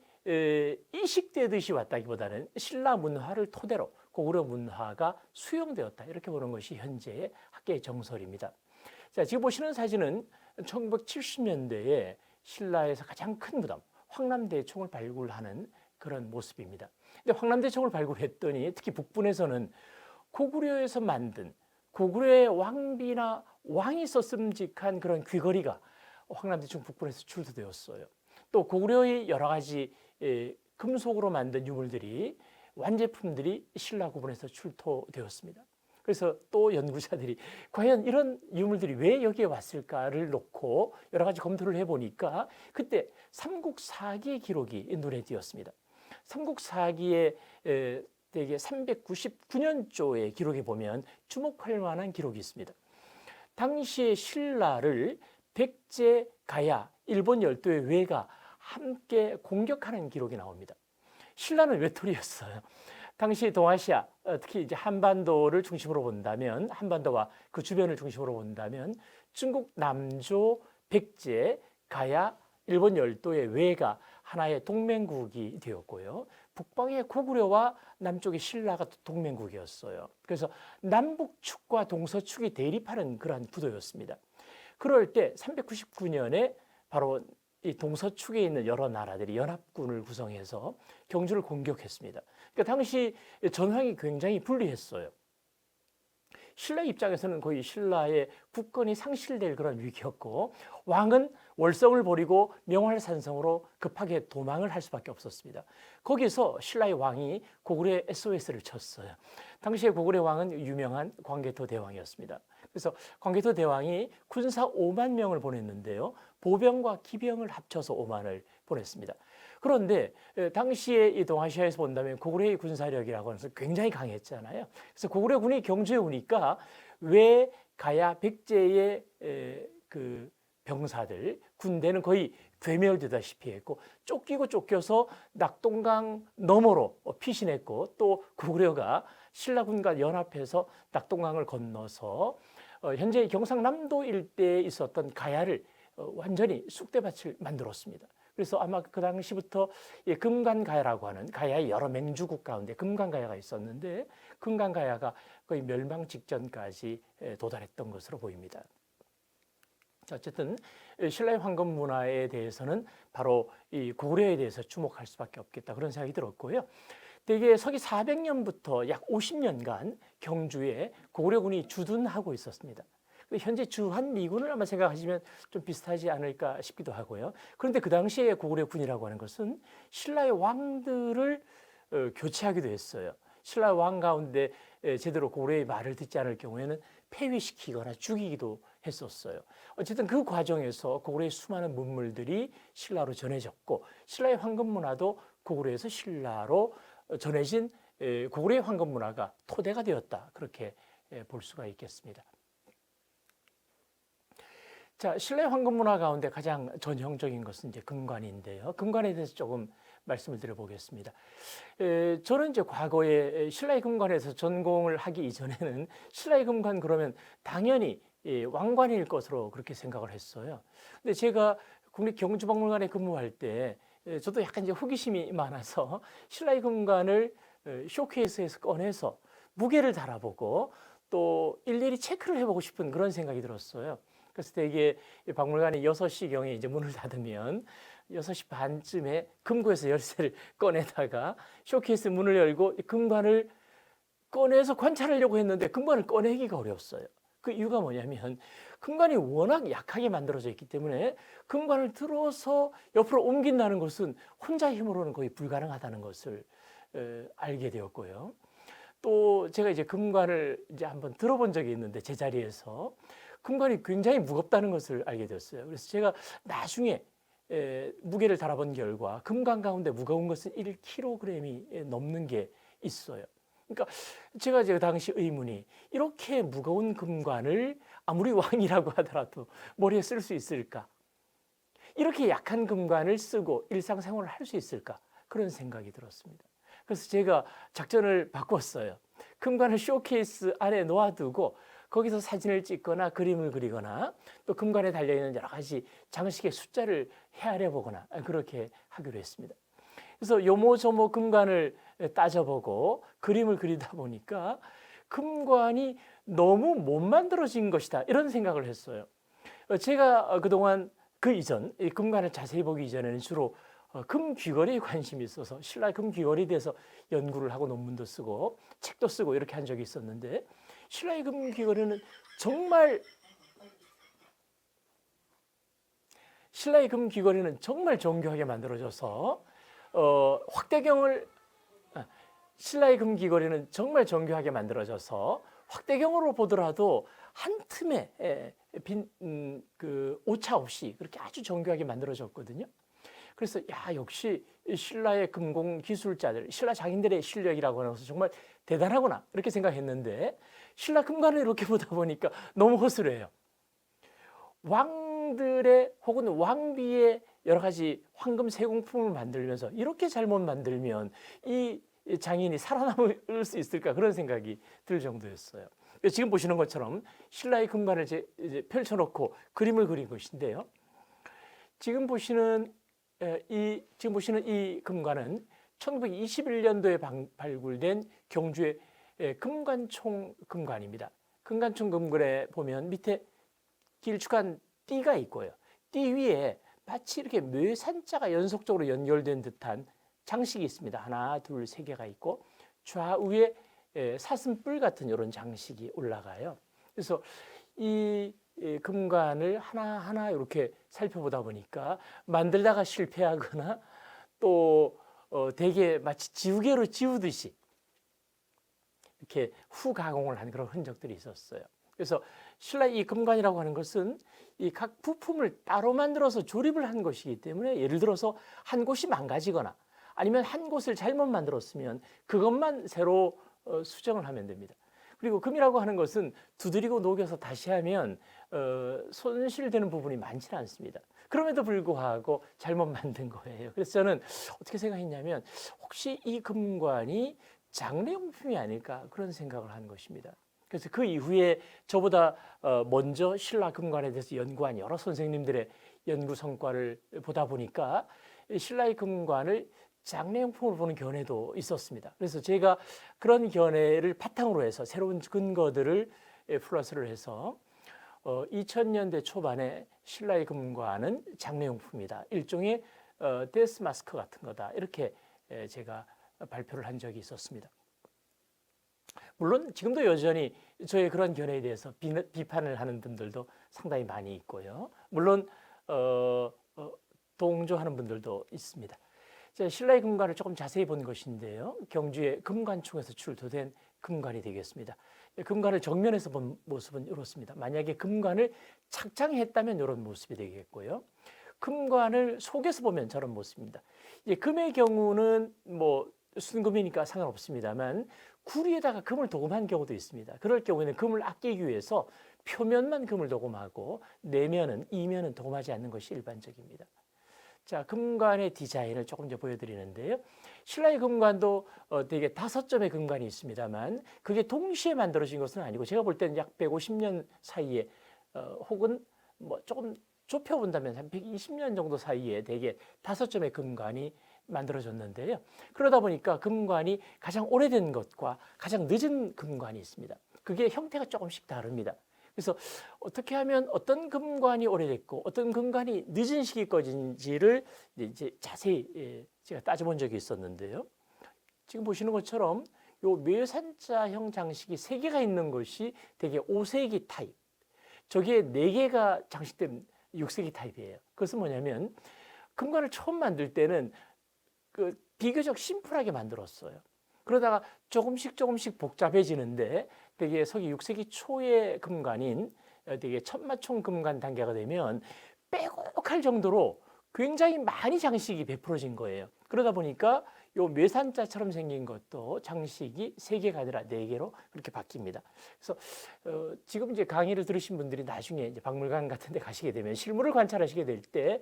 이식되듯이 왔다기보다는 신라 문화를 토대로 고구려 문화가 수용되었다. 이렇게 보는 것이 현재의 학계의 정설입니다. 자, 지금 보시는 사진은 1970년대에 신라에서 가장 큰 무덤, 황남대총을 발굴하는 그런 모습입니다. 근데 황남대총을 발굴했더니 특히 북분에서는 고구려에서 만든 고구려의 왕비나 왕이 썼음직한 그런 귀걸이가 황남대총 북분에서 출토되었어요. 또 고구려의 여러 가지 금속으로 만든 유물들이, 완제품들이 신라 고분에서 출토되었습니다. 그래서 또 연구자들이 과연 이런 유물들이 왜 여기에 왔을까를 놓고 여러 가지 검토를 해보니까 그때 삼국사기 기록이 눈에 띄었습니다. 삼국사기의 대개 399년조의 기록에 보면 주목할 만한 기록이 있습니다. 당시의 신라를 백제, 가야, 일본 열도의 왜가 함께 공격하는 기록이 나옵니다. 신라는 외톨이였어요. 당시 동아시아, 특히 이제 한반도를 중심으로 본다면, 한반도와 그 주변을 중심으로 본다면 중국 남조, 백제, 가야, 일본 열도의 왜가 하나의 동맹국이 되었고요. 북방의 고구려와 남쪽의 신라가 동맹국이었어요. 그래서 남북축과 동서축이 대립하는 그러한 구도였습니다. 그럴 때 399년에 바로 이 동서축에 있는 여러 나라들이 연합군을 구성해서 경주를 공격했습니다. 그러니까 당시 전황이 굉장히 불리했어요. 신라 입장에서는 거의 신라의 국권이 상실될 그런 위기였고, 왕은 월성을 버리고 명활산성으로 급하게 도망을 할 수밖에 없었습니다. 거기서 신라의 왕이 고구려에 SOS를 쳤어요. 당시에 고구려 왕은 유명한 광개토 대왕이었습니다. 그래서 광개토 대왕이 군사 5만 명을 보냈는데요, 보병과 기병을 합쳐서 5만을 보냈습니다. 그런데 당시에 이 동아시아에서 본다면 고구려의 군사력이라고 하는 것은 굉장히 강했잖아요. 그래서 고구려군이 경주에 오니까 왜 가야 백제의 그 병사들, 군대는 거의 괴멸되다시피 했고, 쫓겨서 낙동강 너머로 피신했고, 또 고구려가 신라군과 연합해서 낙동강을 건너서 현재 경상남도 일대에 있었던 가야를 완전히 쑥대밭을 만들었습니다. 그래서 아마 그 당시부터 금관가야라고 하는 가야의 여러 맹주국 가운데 금관가야가 있었는데, 금관가야가 거의 멸망 직전까지 도달했던 것으로 보입니다. 어쨌든 신라의 황금 문화에 대해서는 바로 이 고구려에 대해서 주목할 수밖에 없겠다, 그런 생각이 들었고요. 대개 서기 400년부터 약 50년간 경주에 고구려군이 주둔하고 있었습니다. 현재 주한미군을 아마 생각하시면 좀 비슷하지 않을까 싶기도 하고요. 그런데 그 당시에 고구려군이라고 하는 것은 신라의 왕들을 교체하기도 했어요. 신라 왕 가운데 제대로 고구려의 말을 듣지 않을 경우에는 폐위시키거나 죽이기도 했었어요. 어쨌든 그 과정에서 고구려의 수많은 문물들이 신라로 전해졌고, 신라의 황금 문화도 고구려에서 신라로 전해진 고구려의 황금 문화가 토대가 되었다, 그렇게 볼 수가 있겠습니다. 자, 신라의 황금 문화 가운데 가장 전형적인 것은 이제 금관인데요. 금관에 대해서 조금 말씀을 드려보겠습니다. 저는 이제 과거에 신라의 금관에서 전공을 하기 이전에는 신라의 금관 그러면 당연히 왕관일 것으로 그렇게 생각을 했어요. 근데 제가 국립경주박물관에 근무할 때 저도 약간 이제 호기심이 많아서 신라의 금관을 쇼케이스에서 꺼내서 무게를 달아보고 또 일일이 체크를 해보고 싶은 그런 생각이 들었어요. 그래서 되게 박물관이 6시경에 이제 문을 닫으면 6시 반쯤에 금고에서 열쇠를 꺼내다가 쇼케이스 문을 열고 금관을 꺼내서 관찰하려고 했는데 금관을 꺼내기가 어려웠어요. 그 이유가 뭐냐면 금관이 워낙 약하게 만들어져 있기 때문에 금관을 들어서 옆으로 옮긴다는 것은 혼자 힘으로는 거의 불가능하다는 것을 알게 되었고요. 또 제가 이제 금관을 이제 한번 들어본 적이 있는데 제자리에서 금관이 굉장히 무겁다는 것을 알게 되었어요. 그래서 제가 나중에 무게를 달아본 결과 금관 가운데 무거운 것은 1kg이 넘는 게 있어요. 그러니까 제가 당시 의문이 이렇게 무거운 금관을 아무리 왕이라고 하더라도 머리에 쓸 수 있을까? 이렇게 약한 금관을 쓰고 일상생활을 할 수 있을까? 그런 생각이 들었습니다. 그래서 제가 작전을 바꿨어요. 금관을 쇼케이스 안에 놓아두고 거기서 사진을 찍거나 그림을 그리거나 또 금관에 달려있는 여러 가지 장식의 숫자를 헤아려 보거나 그렇게 하기로 했습니다. 그래서 요모조모 금관을 따져보고 그림을 그리다 보니까 금관이 너무 못 만들어진 것이다 이런 생각을 했어요. 제가 그동안 그 이전 금관을 자세히 보기 이전에는 주로 금 귀걸이에 관심이 있어서 신라 금 귀걸이에 대해서 연구를 하고 논문도 쓰고 책도 쓰고 이렇게 한 적이 있었는데 신라의 금 귀걸이는 정말 정교하게 만들어져서 신라의 금 귀걸이는 정말 정교하게 만들어져서 확대경으로 보더라도 한 틈에 그 오차 없이 그렇게 아주 정교하게 만들어졌거든요. 그래서 역시 신라의 금공 기술자들, 신라 장인들의 실력이라고 하는 것은 정말 대단하구나 이렇게 생각했는데 신라 금관을 이렇게 보다 보니까 너무 허술해요. 왕들의 혹은 왕비의 여러 가지 황금 세공품을 만들면서 이렇게 잘못 만들면 이 장인이 살아남을 수 있을까 그런 생각이 들 정도였어요. 지금 보시는 것처럼 신라의 금관을 이제 펼쳐놓고 그림을 그린 것인데요. 지금 보시는 이 금관은 1921년도에 발굴된 경주의 금관총 금관입니다. 금관총 금관에 보면 밑에 길쭉한 띠가 있고요. 띠 위에 마치 이렇게 뇌산자가 연속적으로 연결된 듯한 장식이 있습니다. 하나, 둘, 세 개가 있고 좌우에 사슴뿔 같은 이런 장식이 올라가요. 그래서 이 금관을 하나하나 이렇게 살펴보다 보니까 만들다가 실패하거나 또 되게 마치 지우개로 지우듯이 이렇게 후가공을 한 그런 흔적들이 있었어요. 그래서 신라 이 금관이라고 하는 것은 이 각 부품을 따로 만들어서 조립을 한 것이기 때문에 예를 들어서 한 곳이 망가지거나 아니면 한 곳을 잘못 만들었으면 그것만 새로 수정을 하면 됩니다. 그리고 금이라고 하는 것은 두드리고 녹여서 다시 하면 손실되는 부분이 많지는 않습니다. 그럼에도 불구하고 잘못 만든 거예요. 그래서 저는 어떻게 생각했냐면 혹시 이 금관이 장례용품이 아닐까 그런 생각을 한 것입니다. 그래서 그 이후에 저보다 먼저 신라 금관에 대해서 연구한 여러 선생님들의 연구 성과를 보다 보니까 신라의 금관을 장례용품으로 보는 견해도 있었습니다. 그래서 제가 그런 견해를 바탕으로 해서 새로운 근거들을 플러스를 해서 2000년대 초반에 신라의 금관은 장례용품이다. 일종의 데스 마스크 같은 거다. 이렇게 제가 발표를 한 적이 있었습니다. 물론 지금도 여전히 저의 그런 견해에 대해서 비판을 하는 분들도 상당히 많이 있고요. 물론 동조하는 분들도 있습니다. 제가 신라의 금관을 조금 자세히 본 것인데요. 경주의 금관총에서 출토된 금관이 되겠습니다. 금관을 정면에서 본 모습은 이렇습니다. 만약에 금관을 착장했다면 이런 모습이 되겠고요. 금관을 속에서 보면 저런 모습입니다. 이제 금의 경우는 뭐 순금이니까 상관없습니다만 구리에다가 금을 도금한 경우도 있습니다. 그럴 경우에는 금을 아끼기 위해서 표면만 금을 도금하고 내면은 이면은 도금하지 않는 것이 일반적입니다. 자, 금관의 디자인을 조금 더 보여드리는데요. 신라의 금관도 되게 5점의 금관이 있습니다만 그게 동시에 만들어진 것은 아니고 제가 볼 때는 약 150년 사이에 혹은 뭐 조금 좁혀본다면 한 120년 정도 사이에 대개 5점의 금관이 만들어졌는데요. 그러다 보니까 금관이 가장 오래된 것과 가장 늦은 금관이 있습니다. 그게 형태가 조금씩 다릅니다. 그래서 어떻게 하면 어떤 금관이 오래됐고 어떤 금관이 늦은 시기 것인지를 이제 자세히 제가 따져본 적이 있었는데요. 지금 보시는 것처럼 요 묘산자형 장식이 3개가 있는 것이 되게 5세기 타입. 저기에 4개가 장식된 6세기 타입이에요. 그것은 뭐냐면 금관을 처음 만들 때는 비교적 심플하게 만들었어요. 그러다가 조금씩 복잡해지는데 되게 서기 6세기 초의 금관인 되게 천마총 금관 단계가 되면 빼곡할 정도로 굉장히 많이 장식이 베풀어진 거예요. 그러다 보니까 요 묘산자처럼 생긴 것도 장식이 3개가 아니라 4개로 그렇게 바뀝니다. 그래서 지금 이제 강의를 들으신 분들이 나중에 이제 박물관 같은 데 가시게 되면 실물을 관찰하시게 될 때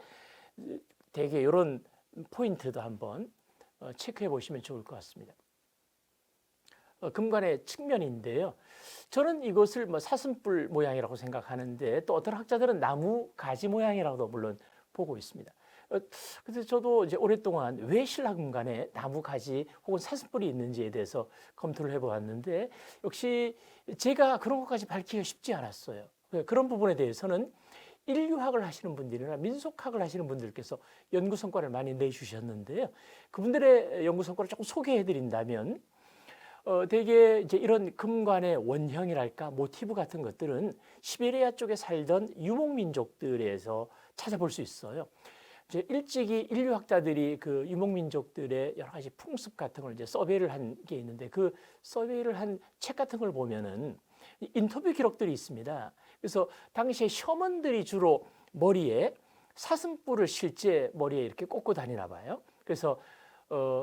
되게 이런 포인트도 한번 체크해 보시면 좋을 것 같습니다. 금관의 측면인데요. 저는 이것을 뭐 사슴뿔 모양이라고 생각하는데 또 어떤 학자들은 나무 가지 모양이라고도 물론 보고 있습니다. 그래서 저도 이제 오랫동안 왜 신라 금관에 나무 가지 혹은 사슴뿔이 있는지에 대해서 검토를 해보았는데 역시 제가 그런 것까지 밝히기가 쉽지 않았어요. 그런 부분에 대해서는 인류학을 하시는 분들이나 민속학을 하시는 분들께서 연구 성과를 많이 내주셨는데요. 그분들의 연구 성과를 조금 소개해 드린다면 대개 이제 이런 금관의 원형이랄까 모티브 같은 것들은 시베리아 쪽에 살던 유목민족들에서 찾아볼 수 있어요. 이제 일찍이 인류학자들이 그 유목민족들의 여러 가지 풍습 같은 걸 이제 서베이를 한 게 있는데 그 서베이를 한 책 같은 걸 보면은 인터뷰 기록들이 있습니다. 그래서 당시에 셔먼들이 주로 머리에 사슴뿔을 실제 머리에 이렇게 꽂고 다니나 봐요. 그래서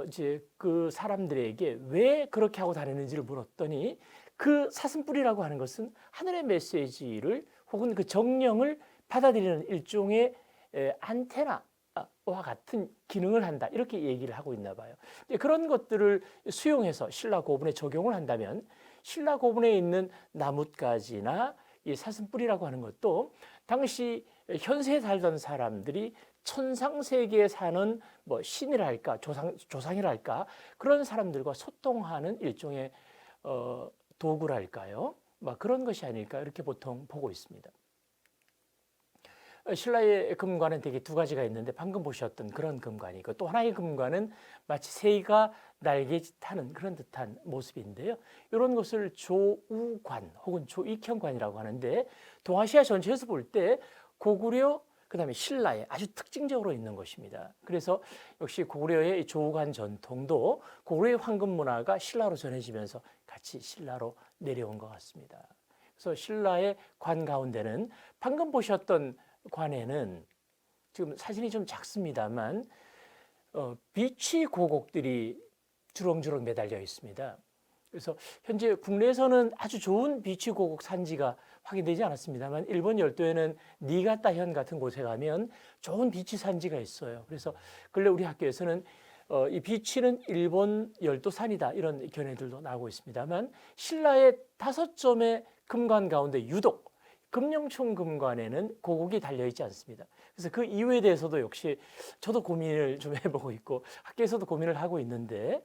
이제 그 사람들에게 왜 그렇게 하고 다니는지를 물었더니 그 사슴뿔이라고 하는 것은 하늘의 메시지를 혹은 그 정령을 받아들이는 일종의 안테나와 같은 기능을 한다 이렇게 얘기를 하고 있나 봐요. 그런 것들을 수용해서 신라 고분에 적용을 한다면 신라 고분에 있는 나뭇가지나 이 사슴뿔이라고 하는 것도 당시 현세에 살던 사람들이 천상 세계에 사는 뭐 신이랄까 조상이랄까 그런 사람들과 소통하는 일종의 도구랄까요? 막 그런 것이 아닐까 이렇게 보통 보고 있습니다. 신라의 금관은 되게 2가지가 있는데 방금 보셨던 그런 금관이고 또 하나의 금관은 마치 새가 날개짓하는 그런 듯한 모습인데요. 이런 것을 조우관 혹은 조익형관이라고 하는데 동아시아 전체에서 볼 때 고구려 그다음에 신라에 아주 특징적으로 있는 것입니다. 그래서 역시 고구려의 조우관 전통도 고구려의 황금 문화가 신라로 전해지면서 같이 신라로 내려온 것 같습니다. 그래서 신라의 관 가운데는 방금 보셨던 관에는 지금 사진이 좀 작습니다만 비취 고곡들이 주렁주렁 매달려 있습니다. 그래서 현재 국내에서는 아주 좋은 비취 고곡 산지가 확인되지 않았습니다만 일본 열도에는 니가타현 같은 곳에 가면 좋은 비취 산지가 있어요. 그래서 근래 우리 학교에서는 이 비취는 일본 열도산이다 이런 견해들도 나오고 있습니다만 신라의 5점의 금관 가운데 유독 금령총 금관에는 고곡이 달려있지 않습니다. 그래서 그 이유에 대해서도 역시 저도 고민을 좀 해보고 있고 학교에서도 고민을 하고 있는데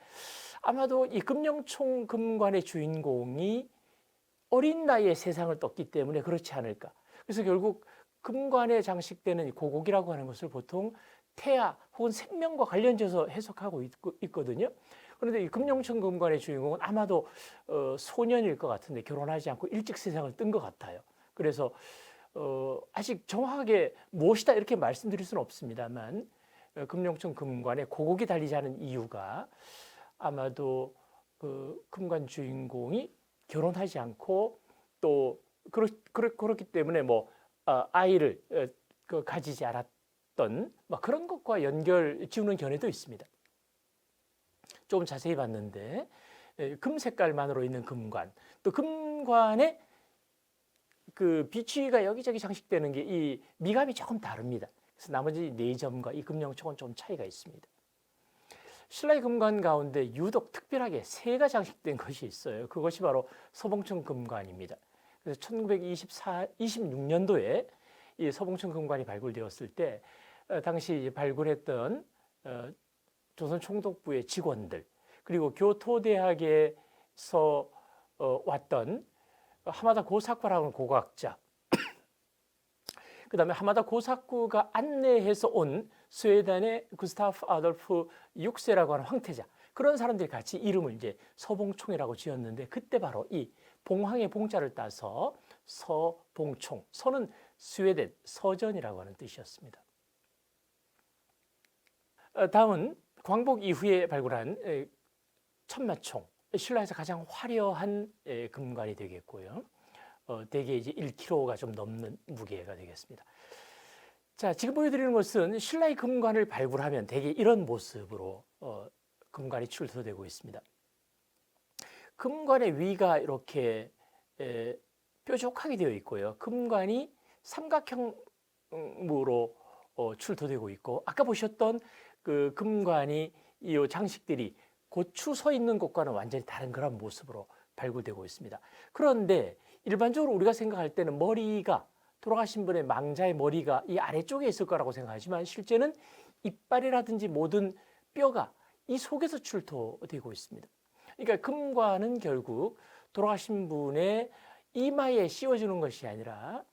아마도 이 금령총 금관의 주인공이 어린 나이에 세상을 떴기 때문에 그렇지 않을까. 그래서 결국 금관에 장식되는 고곡이라고 하는 것을 보통 태아 혹은 생명과 관련돼서 해석하고 있거든요. 그런데 이 금령총 금관의 주인공은 아마도 소년일 것 같은데 결혼하지 않고 일찍 세상을 뜬 것 같아요. 그래서 아직 정확하게 무엇이다 이렇게 말씀드릴 수는 없습니다만 금령총 금관에 고곡이 달리지 않은 이유가 아마도 그 금관 주인공이 결혼하지 않고 또 그렇기 때문에 뭐 아이를 가지지 않았던 뭐 그런 것과 연결 지우는 견해도 있습니다. 조금 자세히 봤는데 금 색깔만으로 있는 금관 또 금관에 그 비취가 여기저기 장식되는 게 이 미감이 조금 다릅니다. 그래서 나머지 4점과 이 금령총은 좀 차이가 있습니다. 신라의 금관 가운데 유독 특별하게 새가 장식된 것이 있어요. 그것이 바로 서봉청 금관입니다. 그래서 1926년도에 이 서봉천 금관이 발굴되었을 때 당시 발굴했던 조선총독부의 직원들 그리고 교토대학에서 왔던 하마다 고사쿠라는 고고학자 그다음에 하마다 고사쿠가 안내해서 온 스웨덴의 구스타프 아돌프 6세라고 하는 황태자 그런 사람들이 같이 이름을 이제 서봉총이라고 지었는데 그때 바로 이 봉황의 봉자를 따서 서봉총 서는 스웨덴 서전이라고 하는 뜻이었습니다. 다음은 광복 이후에 발굴한 천마총 신라에서 가장 화려한 금관이 되겠고요. 대개 이제 1kg가 좀 넘는 무게가 되겠습니다. 자, 지금 보여드리는 것은 신라의 금관을 발굴하면 대개 이런 모습으로 금관이 출토되고 있습니다. 금관의 위가 이렇게 뾰족하게 되어 있고요. 금관이 삼각형으로 출토되고 있고 아까 보셨던 그 금관이 이 장식들이 고추 서 있는 것과는 완전히 다른 그런 모습으로 발굴되고 있습니다. 그런데 일반적으로 우리가 생각할 때는 머리가 돌아가신 분의 망자의 머리가 이 아래쪽에 있을 거라고 생각하지만 실제는 이빨이라든지 모든 뼈가 이 속에서 출토되고 있습니다. 그러니까 금관은 결국 돌아가신 분의 이마에 씌워주는 것이 아니라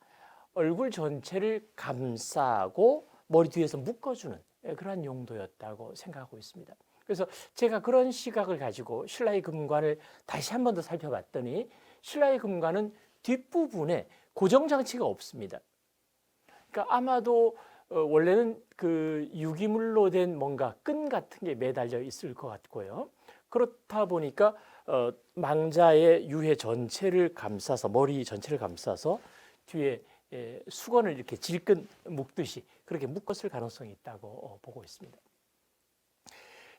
얼굴 전체를 감싸고 머리 뒤에서 묶어주는 그러한 용도였다고 생각하고 있습니다. 그래서 제가 그런 시각을 가지고 신라의 금관을 다시 한 번 더 살펴봤더니 신라의 금관은 뒷부분에 고정장치가 없습니다. 그러니까 아마도 원래는 그 유기물로 된 뭔가 끈 같은 게 매달려 있을 것 같고요. 그렇다 보니까 망자의 유해 전체를 감싸서 머리 전체를 감싸서 뒤에 수건을 이렇게 질끈 묶듯이 그렇게 묶었을 가능성이 있다고 보고 있습니다.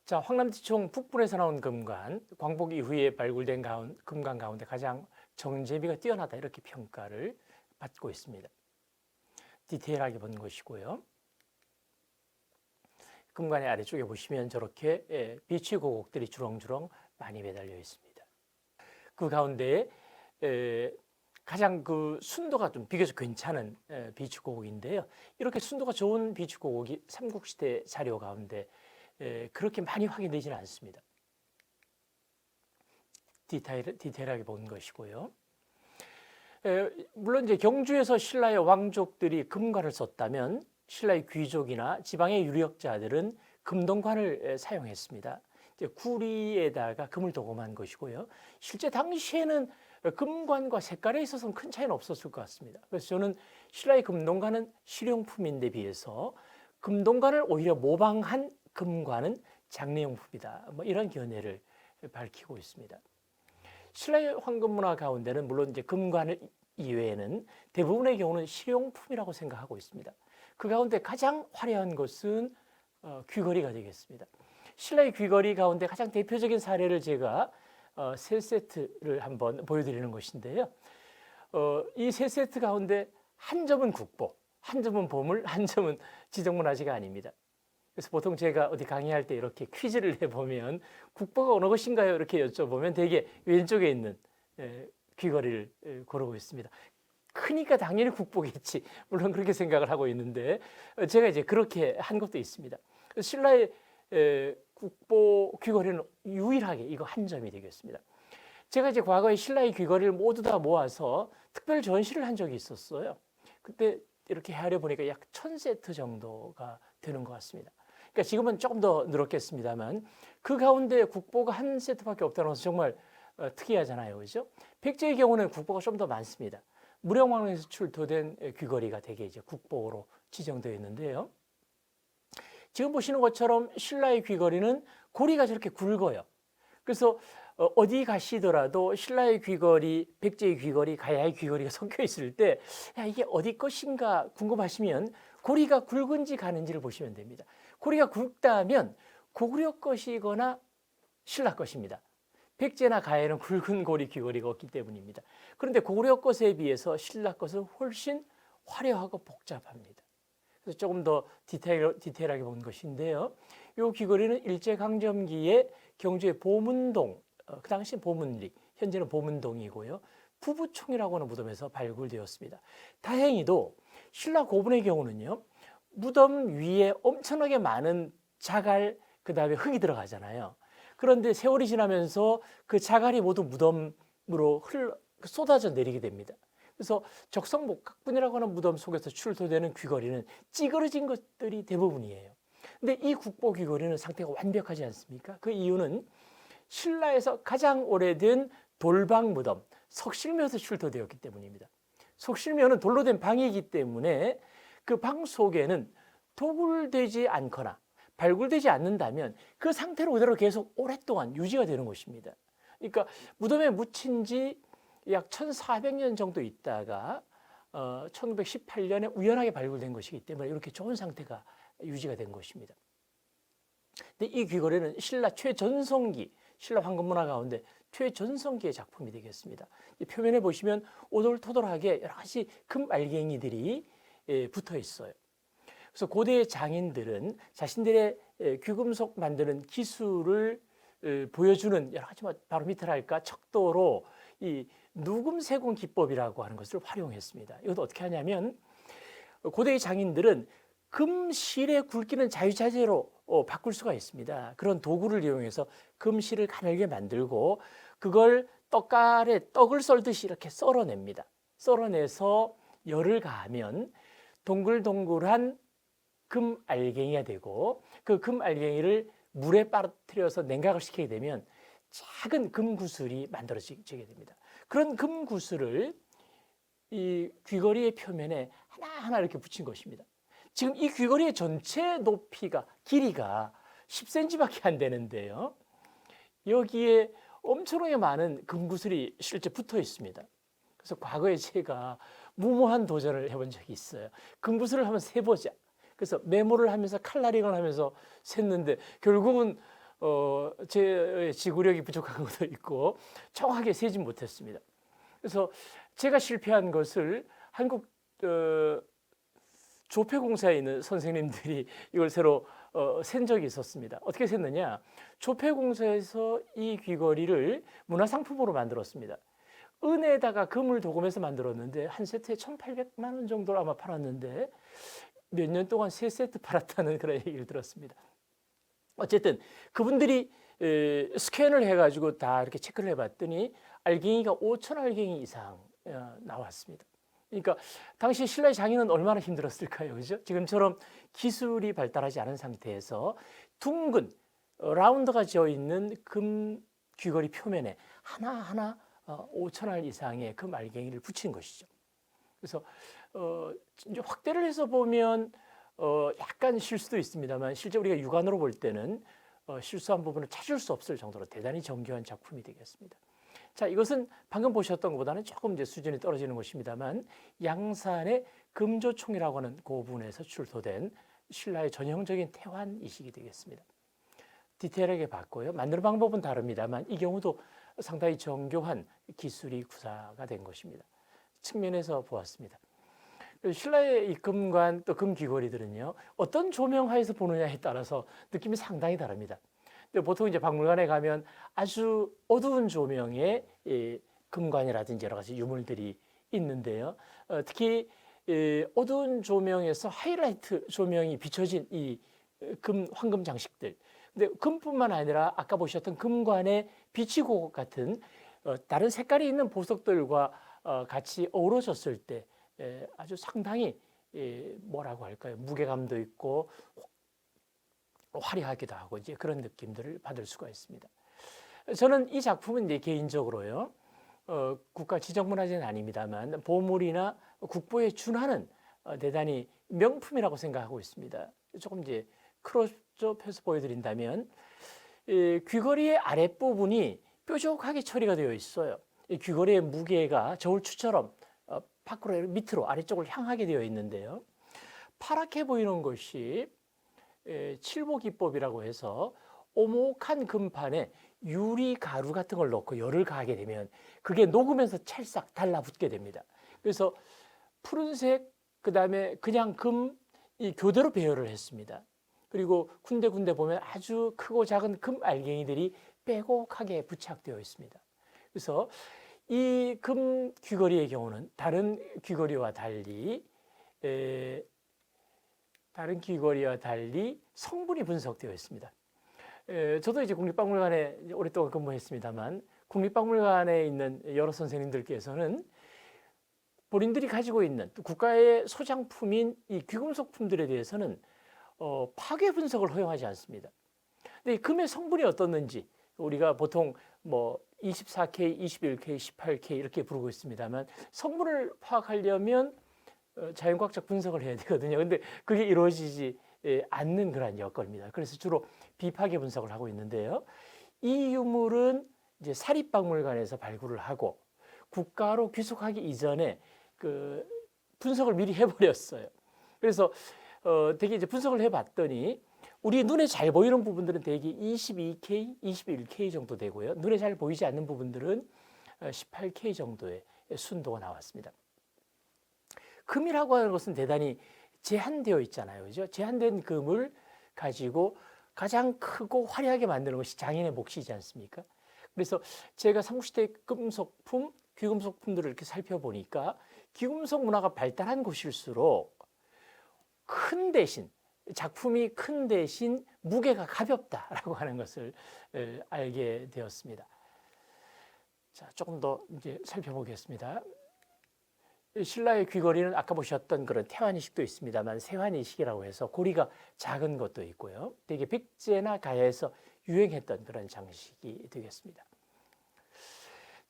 자, 황남지총 북부에서 나온 금관, 광복 이후에 발굴된 금관 가운데 가장 정제비가 뛰어나다 이렇게 평가를 받고 있습니다. 디테일하게 본 것이고요. 금관의 아래쪽에 보시면 저렇게 비치 고곡들이 주렁주렁 많이 매달려 있습니다. 그 가운데 가장 그 순도가 좀 비교적 괜찮은 비치 고곡인데요. 이렇게 순도가 좋은 비치 고곡이 삼국시대 자료 가운데 그렇게 많이 확인되지는 않습니다. 디테일하게 본 것이고요. 물론 이제 경주에서 신라의 왕족들이 금관을 썼다면 신라의 귀족이나 지방의 유력자들은 금동관을 사용했습니다. 이제 구리에다가 금을 도금한 것이고요. 실제 당시에는 금관과 색깔에 있어서는 큰 차이는 없었을 것 같습니다. 그래서 저는 신라의 금동관은 실용품인데 비해서 금동관을 오히려 모방한 금관은 장례용품이다. 뭐 이런 견해를 밝히고 있습니다. 신라의 황금문화 가운데는 물론 이제 금관 이외에는 대부분의 경우는 실용품이라고 생각하고 있습니다. 그 가운데 가장 화려한 것은 귀걸이가 되겠습니다. 신라의 귀걸이 가운데 가장 대표적인 사례를 제가 세 세트를 한번 보여드리는 것인데요. 이 세 세트 가운데 한 점은 국보, 한 점은 보물, 한 점은 지정문화재가 아닙니다. 그래서 보통 제가 어디 강의할 때 이렇게 퀴즈를 내보면 국보가 어느 것인가요? 이렇게 여쭤보면 되게 왼쪽에 있는 귀걸이를 고르고 있습니다. 크니까 당연히 국보겠지. 물론 그렇게 생각을 하고 있는데 제가 이제 그렇게 한 것도 있습니다. 신라의 국보 귀걸이는 유일하게 이거 한 점이 되겠습니다. 제가 이제 과거에 신라의 귀걸이를 모두 다 모아서 특별 전시를 한 적이 있었어요. 그때 이렇게 헤아려 보니까 약 1000세트 정도가 되는 것 같습니다. 그러니까 지금은 조금 더 늘었겠습니다만 그 가운데 국보가 한 세트밖에 없다는 것은 정말 특이하잖아요. 그렇죠? 백제의 경우는 국보가 좀 더 많습니다. 무령왕릉에서 출토된 귀걸이가 대개 이제 국보로 지정되어 있는데요. 지금 보시는 것처럼 신라의 귀걸이는 고리가 저렇게 굵어요. 그래서 어디 가시더라도 신라의 귀걸이, 백제의 귀걸이, 가야의 귀걸이가 섞여 있을 때 야, 이게 어디 것인가 궁금하시면 고리가 굵은지 가는지를 보시면 됩니다. 고리가 굵다면 고구려 것이거나 신라 것입니다. 백제나 가야는 굵은 고리 귀걸이가 없기 때문입니다. 그런데 고구려 것에 비해서 신라 것은 훨씬 화려하고 복잡합니다. 그래서 조금 더 디테일하게 본 것인데요. 이 귀걸이는 일제강점기에 경주의 보문동, 그 당시 보문리, 현재는 보문동이고요. 부부총이라고 하는 무덤에서 발굴되었습니다. 다행히도 신라 고분의 경우는요, 무덤 위에 엄청나게 많은 자갈, 그 다음에 흙이 들어가잖아요. 그런데 세월이 지나면서 그 자갈이 모두 무덤으로 쏟아져 내리게 됩니다. 그래서 적성목각분이라고 하는 무덤 속에서 출토되는 귀걸이는 찌그러진 것들이 대부분이에요. 근데 이 국보 귀걸이는 상태가 완벽하지 않습니까? 그 이유는 신라에서 가장 오래된 돌방 무덤, 석실묘에서 출토되었기 때문입니다. 석실묘는 돌로 된 방이기 때문에 그 방 속에는 도굴되지 않거나 발굴되지 않는다면 그 상태로 그대로 계속 오랫동안 유지가 되는 것입니다. 그러니까 무덤에 묻힌 지 약 1400년 정도 있다가 1918년에 우연하게 발굴된 것이기 때문에 이렇게 좋은 상태가 유지가 된 것입니다. 근데 이 귀걸이는 신라 최전성기, 신라 황금문화 가운데 최전성기의 작품이 되겠습니다. 이 표면에 보시면 오돌토돌하게 여러 가지 금 알갱이들이 붙어 있어요. 그래서 고대의 장인들은 자신들의 귀금속 만드는 기술을 보여주는 여러 가지 바로 밑에랄까 척도로 이 누금세공 기법이라고 하는 것을 활용했습니다. 이것도 어떻게 하냐면 고대의 장인들은 금실에 굵기는 자유자재로 바꿀 수가 있습니다. 그런 도구를 이용해서 금실을 가늘게 만들고 그걸 떡갈에 떡을 썰듯이 이렇게 썰어냅니다. 썰어내서 열을 가하면 동글동글한 금 알갱이가 되고 그 금 알갱이를 물에 빠뜨려서 냉각을 시키게 되면 작은 금구슬이 만들어지게 됩니다. 그런 금구슬을 이 귀걸이의 표면에 하나하나 이렇게 붙인 것입니다. 지금 이 귀걸이의 전체 높이가, 길이가 10cm밖에 안 되는데요. 여기에 엄청나게 많은 금구슬이 실제 붙어 있습니다. 그래서 과거에 제가 무모한 도전을 해본 적이 있어요. 금구슬을 한번 세보자. 그래서 메모를 하면서 칼라링을 하면서 셌는데 결국은 제 지구력이 부족한 것도 있고 정확하게 세진 못했습니다. 그래서 제가 실패한 것을 한국 조폐공사에 있는 선생님들이 이걸 새로 센 적이 있었습니다. 어떻게 셌느냐? 조폐공사에서 이 귀걸이를 문화상품으로 만들었습니다. 은에다가 금을 도금해서 만들었는데 한 세트에 1,800만 원 정도를 아마 팔았는데 몇 년 동안 3세트 팔았다는 그런 얘기를 들었습니다. 어쨌든 그분들이 스캔을 해가지고 다 이렇게 체크를 해봤더니 알갱이가 5천 알갱이 이상 나왔습니다. 그러니까 당시 신라의 장인은 얼마나 힘들었을까요, 그죠? 지금처럼 기술이 발달하지 않은 상태에서 둥근 라운드가 지어 있는 금 귀걸이 표면에 하나하나 5천 알 이상의 금 알갱이를 붙인 것이죠. 그래서 이제 확대를 해서 보면 약간 실수도 있습니다만 실제 우리가 육안으로 볼 때는 실수한 부분을 찾을 수 없을 정도로 대단히 정교한 작품이 되겠습니다. 자, 이것은 방금 보셨던 것보다는 조금 이제 수준이 떨어지는 것입니다만 양산의 금조총이라고 하는 고분에서 출토된 신라의 전형적인 태환 이식이 되겠습니다. 디테일하게 봤고요. 만드는 방법은 다릅니다만 이 경우도 상당히 정교한 기술이 구사가 된 것입니다. 측면에서 보았습니다. 신라의 이 금관 또 금 귀걸이들은요 어떤 조명하에서 보느냐에 따라서 느낌이 상당히 다릅니다. 근데 보통 이제 박물관에 가면 아주 어두운 조명의 금관이라든지 여러 가지 유물들이 있는데요. 특히 어두운 조명에서 하이라이트 조명이 비춰진 이 황금 장식들. 근데 금뿐만 아니라 아까 보셨던 금관의 비치고 같은 다른 색깔이 있는 보석들과 같이 어우러졌을 때 아주 상당히 뭐라고 할까요? 무게감도 있고 화려하기도 하고 이제 그런 느낌들을 받을 수가 있습니다. 저는 이 작품은 이제 개인적으로요 국가 지정문화재는 아닙니다만 보물이나 국보에 준하는 대단히 명품이라고 생각하고 있습니다. 조금 이제 크로즈업해서 보여드린다면 귀걸이의 아랫부분이 뾰족하게 처리가 되어 있어요. 이 귀걸이의 무게가 저울추처럼 밖으로 밑으로 아래쪽을 향하게 되어 있는데요. 파랗게 보이는 것이 칠보기법이라고 해서 오목한 금판에 유리 가루 같은 걸 넣고 열을 가하게 되면 그게 녹으면서 찰싹 달라붙게 됩니다. 그래서 푸른색 그다음에 그냥 금이 교대로 배열을 했습니다. 그리고 군데군데 보면 아주 크고 작은 금 알갱이들이 빼곡하게 부착되어 있습니다. 그래서 이 금 귀걸이의 경우는 다른 귀걸이와 달리 성분이 분석되어 있습니다. 저도 이제 국립박물관에 오랫동안 근무했습니다만 국립박물관에 있는 여러 선생님들께서는 본인들이 가지고 있는 국가의 소장품인 이 귀금속품들에 대해서는 파괴 분석을 허용하지 않습니다. 근데 이 금의 성분이 어떻는지 우리가 보통 뭐 24K, 21K, 18K 이렇게 부르고 있습니다만 성분을 파악하려면 자연과학적 분석을 해야 되거든요. 근데 그게 이루어지지 않는 그런 여건입니다. 그래서 주로 비파괴 분석을 하고 있는데요. 이 유물은 이제 사립박물관에서 발굴을 하고 국가로 귀속하기 이전에 그 분석을 미리 해버렸어요. 그래서 되게 이제 분석을 해봤더니 우리 눈에 잘 보이는 부분들은 대개 22K, 21K 정도 되고요. 눈에 잘 보이지 않는 부분들은 18K 정도의 순도가 나왔습니다. 금이라고 하는 것은 대단히 제한되어 있잖아요. 그죠? 제한된 금을 가지고 가장 크고 화려하게 만드는 것이 장인의 몫이지 않습니까? 그래서 제가 삼국시대 금속품, 귀금속품들을 이렇게 살펴보니까 귀금속 문화가 발달한 곳일수록 큰 대신 작품이 큰 대신 무게가 가볍다라고 하는 것을 알게 되었습니다. 자, 조금 더 이제 살펴보겠습니다. 신라의 귀걸이는 아까 보셨던 그런 태환이식도 있습니다만 세환이식이라고 해서 고리가 작은 것도 있고요. 되게 백제나 가야에서 유행했던 그런 장식이 되겠습니다.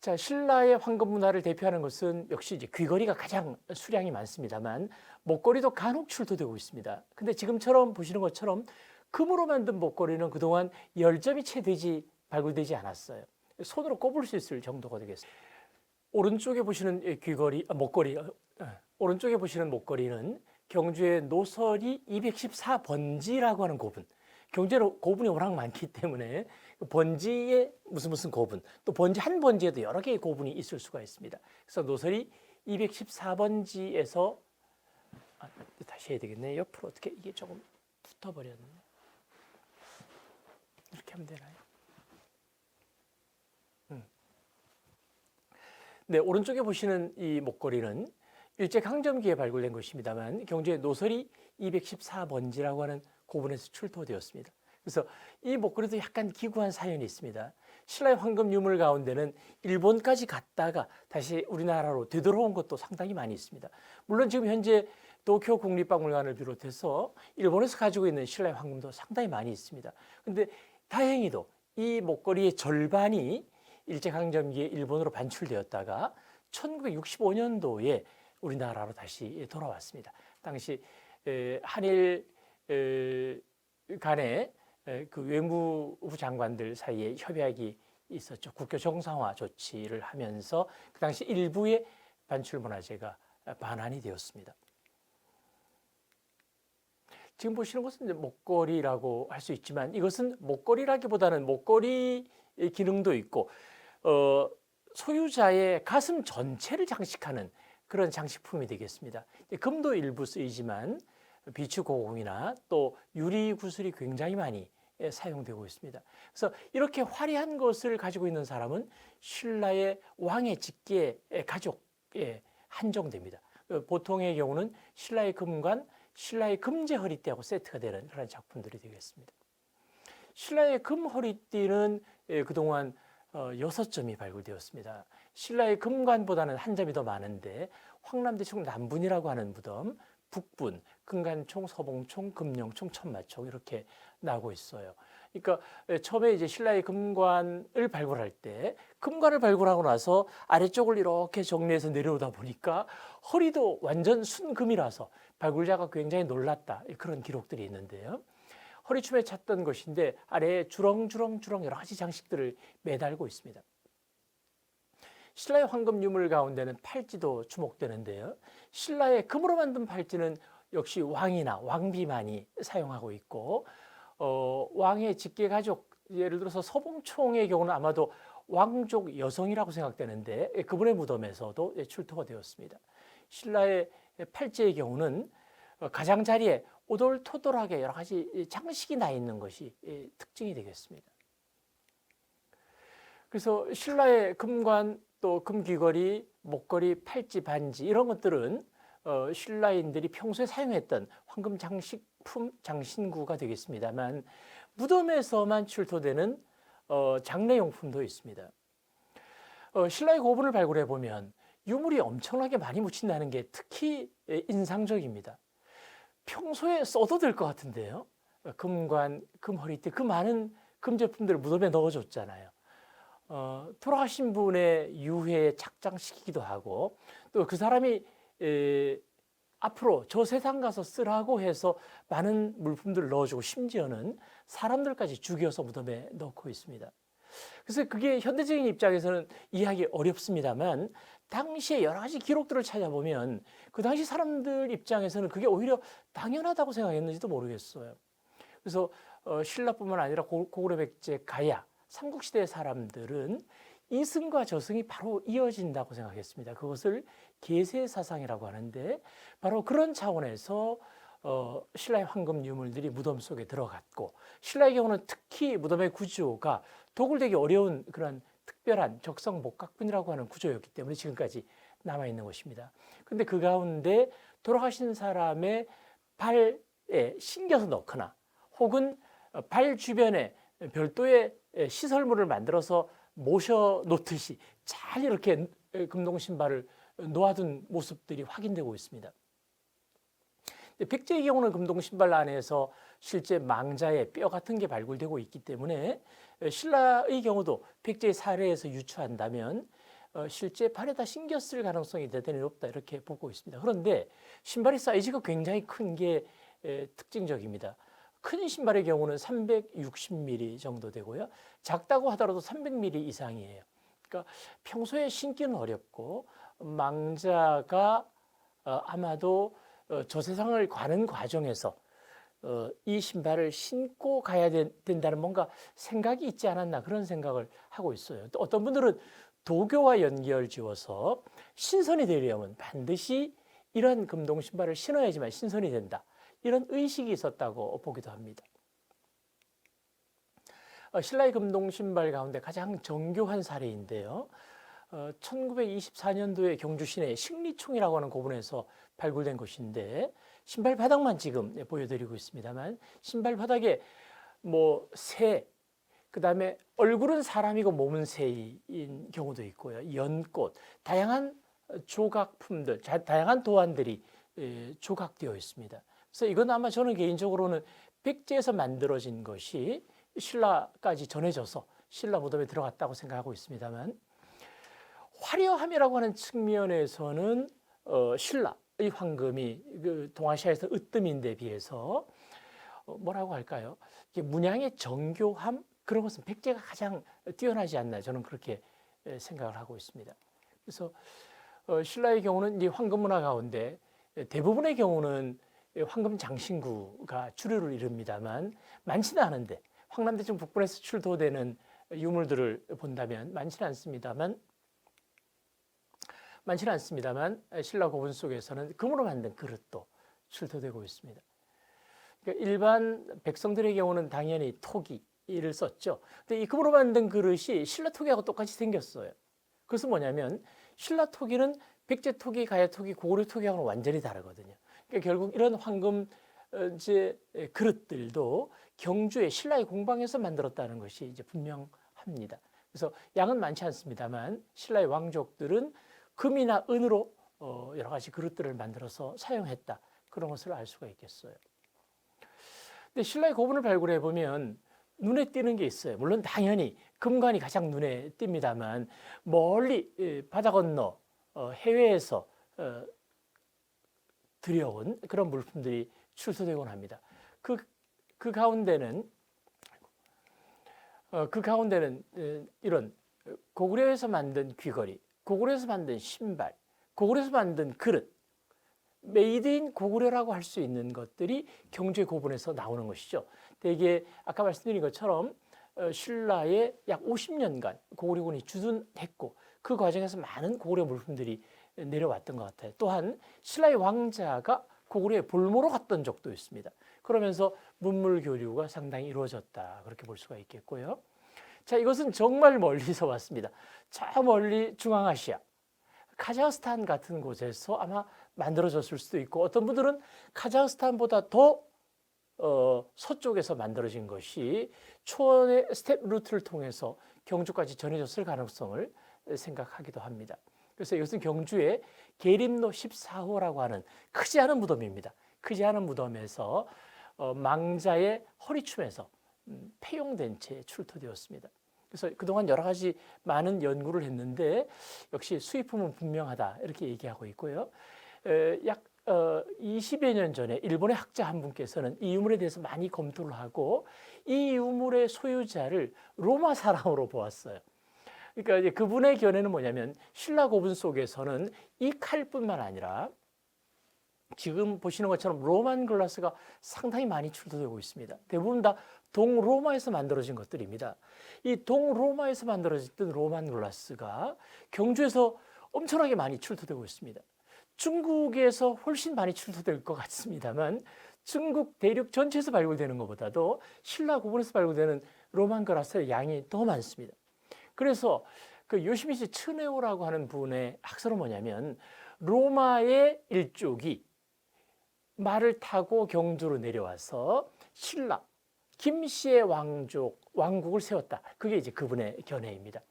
자, 신라의 황금 문화를 대표하는 것은 역시 이제 귀걸이가 가장 수량이 많습니다만 목걸이도 간혹 출토되고 있습니다. 근데 지금처럼 보시는 것처럼 금으로 만든 목걸이는 그동안 10점이 채 발굴되지 않았어요. 손으로 꼽을 수 있을 정도가 되겠습니다. 오른쪽에 보시는 오른쪽에 보시는 목걸이는 경주의 노설이 214번지라고 하는 고분. 경주에는 고분이 워낙 많기 때문에 번지에 무슨 고분, 또 번지 한 번지에도 여러 개의 고분이 있을 수가 있습니다. 그래서 노설이 214번지에서 다시 해야 되겠네. 옆으로 어떻게 이게 조금 붙어버렸네. 이렇게 하면 되나요? 네, 오른쪽에 보시는 이 목걸이는 일제강점기에 발굴된 것입니다만 경주의 노설이 214번지라고 하는 고분에서 출토되었습니다. 그래서 이 목걸이도 약간 기구한 사연이 있습니다. 신라의 황금 유물 가운데는 일본까지 갔다가 다시 우리나라로 되돌아온 것도 상당히 많이 있습니다. 물론 지금 현재 도쿄 국립박물관을 비롯해서 일본에서 가지고 있는 신라의 황금도 상당히 많이 있습니다. 그런데 다행히도 이 목걸이의 절반이 일제강점기에 일본으로 반출되었다가 1965년도에 우리나라로 다시 돌아왔습니다. 당시 한일 간에 그 외무부 장관들 사이에 협약이 있었죠. 국교 정상화 조치를 하면서 그 당시 일부의 반출문화재가 반환이 되었습니다. 지금 보시는 것은 이제 목걸이라고 할 수 있지만 이것은 목걸이라기보다는 목걸이 기능도 있고 소유자의 가슴 전체를 장식하는 그런 장식품이 되겠습니다. 금도 일부 쓰이지만 비추 고공이나 또 유리 구슬이 굉장히 많이 사용되고 있습니다. 그래서 이렇게 화려한 것을 가지고 있는 사람은 신라의 왕의 직계 가족에 한정됩니다. 보통의 경우는 신라의 금관, 신라의 금제 허리띠하고 세트가 되는 그런 작품들이 되겠습니다. 신라의 금 허리띠는 그동안 6점이 발굴되었습니다. 신라의 금관보다는 한 점이 더 많은데 황남대총 남분이라고 하는 무덤, 북분, 금관총, 서봉총, 금령총, 천마총 이렇게 나오고 있어요. 그러니까 처음에 이제 신라의 금관을 발굴할 때 금관을 발굴하고 나서 아래쪽을 이렇게 정리해서 내려오다 보니까 허리도 완전 순금이라서 발굴자가 굉장히 놀랐다 그런 기록들이 있는데요. 허리춤에 찼던 것인데 아래에 주렁주렁 여러 가지 장식들을 매달고 있습니다. 신라의 황금 유물 가운데는 팔찌도 주목되는데요. 신라의 금으로 만든 팔찌는 역시 왕이나 왕비만이 사용하고 있고 왕의 직계 가족, 예를 들어서 서봉총의 경우는 아마도 왕족 여성이라고 생각되는데 그분의 무덤에서도 출토가 되었습니다. 신라의 팔찌의 경우는 가장자리에 오돌토돌하게 여러 가지 장식이 나 있는 것이 특징이 되겠습니다. 그래서 신라의 금관 또 금귀걸이, 목걸이, 팔찌, 반지 이런 것들은 신라인들이 평소에 사용했던 황금 장식품, 장신구가 되겠습니다만 무덤에서만 출토되는 장례용품도 있습니다. 신라의 고분을 발굴해 보면 유물이 엄청나게 많이 묻힌다는 게 특히 인상적입니다. 평소에 써도 될 것 같은데요. 금관, 금허리띠, 그 많은 금 제품들을 무덤에 넣어줬잖아요. 돌아가신 분의 유해에 착장시키기도 하고 또 그 사람이 앞으로 저 세상 가서 쓰라고 해서 많은 물품들을 넣어주고 심지어는 사람들까지 죽여서 무덤에 넣고 있습니다. 그래서 그게 현대적인 입장에서는 이해하기 어렵습니다만 당시에 여러 가지 기록들을 찾아보면 그 당시 사람들 입장에서는 그게 오히려 당연하다고 생각했는지도 모르겠어요. 그래서 신라뿐만 아니라 고구려 백제 가야 삼국시대 사람들은 이승과 저승이 바로 이어진다고 생각했습니다. 그것을 계세사상이라고 하는데 바로 그런 차원에서 신라의 황금 유물들이 무덤 속에 들어갔고 신라의 경우는 특히 무덤의 구조가 도굴되기 어려운 그런 특별한 적성 목각분이라고 하는 구조였기 때문에 지금까지 남아있는 것입니다. 그런데 그 가운데 돌아가신 사람의 발에 신겨서 넣거나 혹은 발 주변에 별도의 시설물을 만들어서 모셔 놓듯이 잘 이렇게 금동 신발을 놓아둔 모습들이 확인되고 있습니다. 백제의 경우는 금동 신발 안에서 실제 망자의 뼈 같은 게 발굴되고 있기 때문에 신라의 경우도 백제의 사례에서 유추한다면 실제 발에다 신겼을 가능성이 대단히 높다 이렇게 보고 있습니다. 그런데 신발의 사이즈가 굉장히 큰 게 특징적입니다. 큰 신발의 경우는 360mm 정도 되고요. 작다고 하더라도 300mm 이상이에요. 그러니까 평소에 신기는 어렵고 망자가 아마도 저 세상을 가는 과정에서 이 신발을 신고 가야 된다는 뭔가 생각이 있지 않았나 그런 생각을 하고 있어요. 또 어떤 분들은 도교와 연결 지어서 신선이 되려면 반드시 이런 금동 신발을 신어야지만 신선이 된다. 이런 의식이 있었다고 보기도 합니다. 신라의 금동 신발 가운데 가장 정교한 사례인데요. 1924년도에 경주 시내 식리총이라고 하는 고분에서 발굴된 것인데 신발 바닥만 지금 보여드리고 있습니다만 신발 바닥에 뭐 새, 그다음에 얼굴은 사람이고 몸은 새인 경우도 있고요. 연꽃, 다양한 조각품들, 다양한 도안들이 조각되어 있습니다. 그래서 이건 아마 저는 개인적으로는 백제에서 만들어진 것이 신라까지 전해져서 신라 무덤에 들어갔다고 생각하고 있습니다만 화려함이라고 하는 측면에서는 신라의 황금이 그 동아시아에서 으뜸인데 비해서 뭐라고 할까요? 문양의 정교함 그런 것은 백제가 가장 뛰어나지 않나 저는 그렇게 생각을 하고 있습니다. 그래서 신라의 경우는 이 황금 문화 가운데 대부분의 경우는 황금 장신구가 주류를 이룹니다만 많지는 않은데 황남대청 북부에서 출토되는 유물들을 본다면 많지는 않습니다만 신라 고분 속에서는 금으로 만든 그릇도 출토되고 있습니다. 그러니까 일반 백성들의 경우는 당연히 토기를 썼죠. 근데 이 금으로 만든 그릇이 신라 토기하고 똑같이 생겼어요. 그것은 뭐냐면 신라 토기는 백제 토기, 가야 토기, 고구려 토기하고는 완전히 다르거든요. 그러니까 결국 이런 황금 그릇들도 경주의 신라의 공방에서 만들었다는 것이 이제 분명합니다. 그래서 양은 많지 않습니다만 신라의 왕족들은 금이나 은으로 여러 가지 그릇들을 만들어서 사용했다. 그런 것을 알 수가 있겠어요. 근데 신라의 고분을 발굴해 보면 눈에 띄는 게 있어요. 물론 당연히 금관이 가장 눈에 띕니다만 멀리 바다 건너 해외에서 들여온 그런 물품들이 출토되곤 합니다. 그 가운데는 이런 고구려에서 만든 귀걸이, 고구려에서 만든 신발, 고구려에서 만든 그릇, 메이드 인 고구려라고 할 수 있는 것들이 경주의 고분에서 나오는 것이죠. 대개 아까 말씀드린 것처럼 신라의 약 50년간 고구려군이 주둔했고 그 과정에서 많은 고구려 물품들이 내려왔던 것 같아요. 또한 신라의 왕자가 고구려에 볼모로 갔던 적도 있습니다. 그러면서 문물 교류가 상당히 이루어졌다 그렇게 볼 수가 있겠고요. 자, 이것은 정말 멀리서 왔습니다. 저 멀리 중앙아시아, 카자흐스탄 같은 곳에서 아마 만들어졌을 수도 있고, 어떤 분들은 카자흐스탄보다 더 서쪽에서 만들어진 것이 초원의 스텝 루트를 통해서 경주까지 전해졌을 가능성을 생각하기도 합니다. 그래서 이것은 경주의 계림로 14호라고 하는 크지 않은 무덤입니다. 크지 않은 무덤에서 망자의 허리춤에서 폐용된 채 출토되었습니다. 그래서 그동안 여러 가지 많은 연구를 했는데 역시 수입품은 분명하다 이렇게 얘기하고 있고요. 약 20여 년 전에 일본의 학자 한 분께서는 이 유물에 대해서 많이 검토를 하고 이 유물의 소유자를 로마 사람으로 보았어요. 그러니까 이제 그분의 견해는 뭐냐면 신라 고분 속에서는 이 칼뿐만 아니라 지금 보시는 것처럼 로만 글라스가 상당히 많이 출토되고 있습니다. 대부분 다 동로마에서 만들어진 것들입니다. 이 동로마에서 만들어졌던 로만 글라스가 경주에서 엄청나게 많이 출토되고 있습니다. 중국에서 훨씬 많이 출토될 것 같습니다만 중국 대륙 전체에서 발굴되는 것보다도 신라 고분에서 발굴되는 로만 글라스의 양이 더 많습니다. 그래서 그 요시미치 츠네오라고 하는 분의 학설은 뭐냐면 로마의 일족이 말을 타고 경주로 내려와서 신라 김씨의 왕국을 세웠다. 그게 이제 그분의 견해입니다.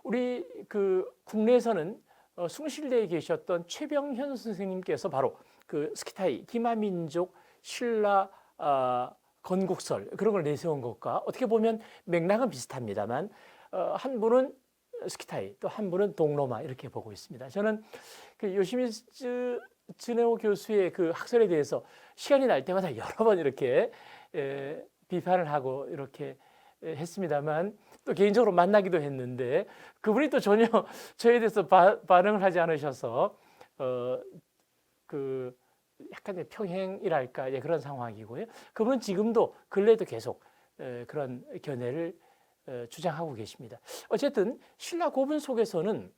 우리 그 국내에서는 숭실대에 계셨던 최병현 선생님께서 바로 그 스키타이 기마민족 신라 건국설 그런 걸 내세운 것과 어떻게 보면 맥락은 비슷합니다만 한 분은 스키타이 또 한 분은 동로마 이렇게 보고 있습니다. 저는 그 요시미츠 츠네오 교수의 그 학설에 대해서 시간이 날 때마다 여러 번 이렇게 비판을 하고 이렇게 했습니다만 또 개인적으로 만나기도 했는데 그분이 또 전혀 저에 대해서 반응을 하지 않으셔서 그 약간의 평행이랄까 그런 상황이고요. 그분은 지금도 근래에도 계속 그런 견해를 주장하고 계십니다. 어쨌든 신라 고분 속에서는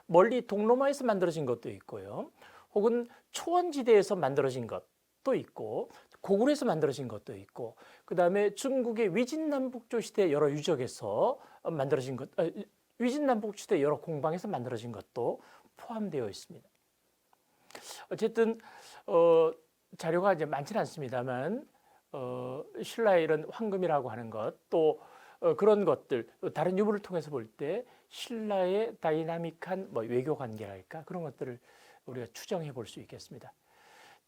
멀리 동로마에서 만들어진 것도 있고요. 혹은 초원지대에서 만들어진 것도 있고 고구려에서 만들어진 것도 있고 그다음에 중국의 위진남북조 시대 여러 유적에서 만들어진 것, 위진남북 시대 여러 공방에서 만들어진 것도 포함되어 있습니다. 어쨌든 자료가 이제 많지는 않습니다만 신라의 이런 황금이라고 하는 것 또 그런 것들 다른 유물을 통해서 볼 때 신라의 다이나믹한 뭐 외교 관계랄까 그런 것들을 우리가 추정해 볼 수 있겠습니다.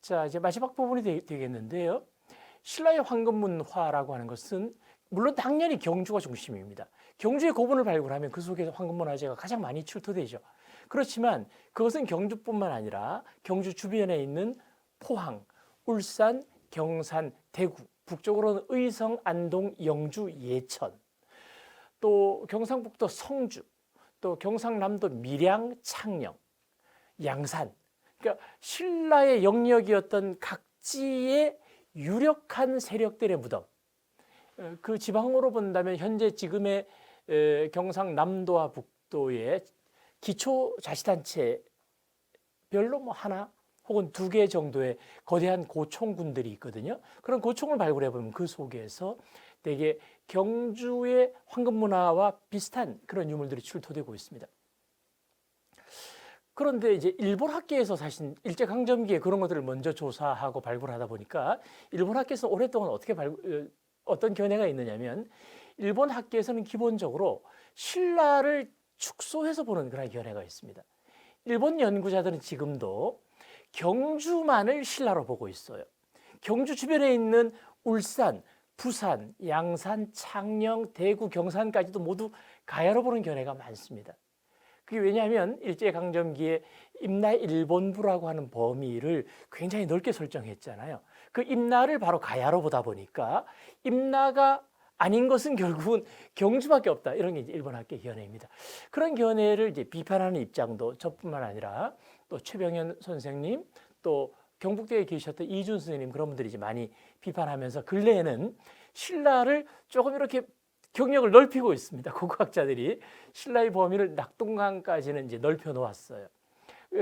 자, 이제 마지막 부분이 되겠는데요. 신라의 황금문화라고 하는 것은 물론 당연히 경주가 중심입니다. 경주의 고분을 발굴하면 그 속에서 황금문화재가 가장 많이 출토되죠. 그렇지만 그것은 경주뿐만 아니라 경주 주변에 있는 포항, 울산, 경산, 대구, 북쪽으로는 의성, 안동, 영주, 예천, 또 경상북도 성주, 또 경상남도 밀양, 창녕, 양산. 그러니까 신라의 영역이었던 각지의 유력한 세력들의 무덤. 그 지방으로 본다면 현재 지금의 경상남도와 북도의 기초자치단체 별로 뭐 하나 혹은 두 개 정도의 거대한 고총군들이 있거든요. 그런 고총을 발굴해 보면 그 속에서 대개 경주의 황금문화와 비슷한 그런 유물들이 출토되고 있습니다. 그런데 이제 일본 학계에서 사실 일제강점기에 그런 것들을 먼저 조사하고 발굴하다 보니까 일본 학계에서 오랫동안 어떤 견해가 있느냐면 일본 학계에서는 기본적으로 신라를 축소해서 보는 그런 견해가 있습니다. 일본 연구자들은 지금도 경주만을 신라로 보고 있어요. 경주 주변에 있는 울산, 부산, 양산, 창녕, 대구, 경산까지도 모두 가야로 보는 견해가 많습니다. 그게 왜냐하면 일제강점기에 임나 일본부라고 하는 범위를 굉장히 넓게 설정했잖아요. 그 임나를 바로 가야로 보다 보니까 임나가 아닌 것은 결국은 경주밖에 없다. 이런 게 이제 일본 학계 견해입니다. 그런 견해를 이제 비판하는 입장도 저뿐만 아니라 또 최병현 선생님 또 경북대에 계셨던 이준 선생님 그런 분들이 이제 많이 비판하면서 근래에는 신라를 조금 이렇게 경력을 넓히고 있습니다. 고고학자들이 신라의 범위를 낙동강까지는 이제 넓혀 놓았어요.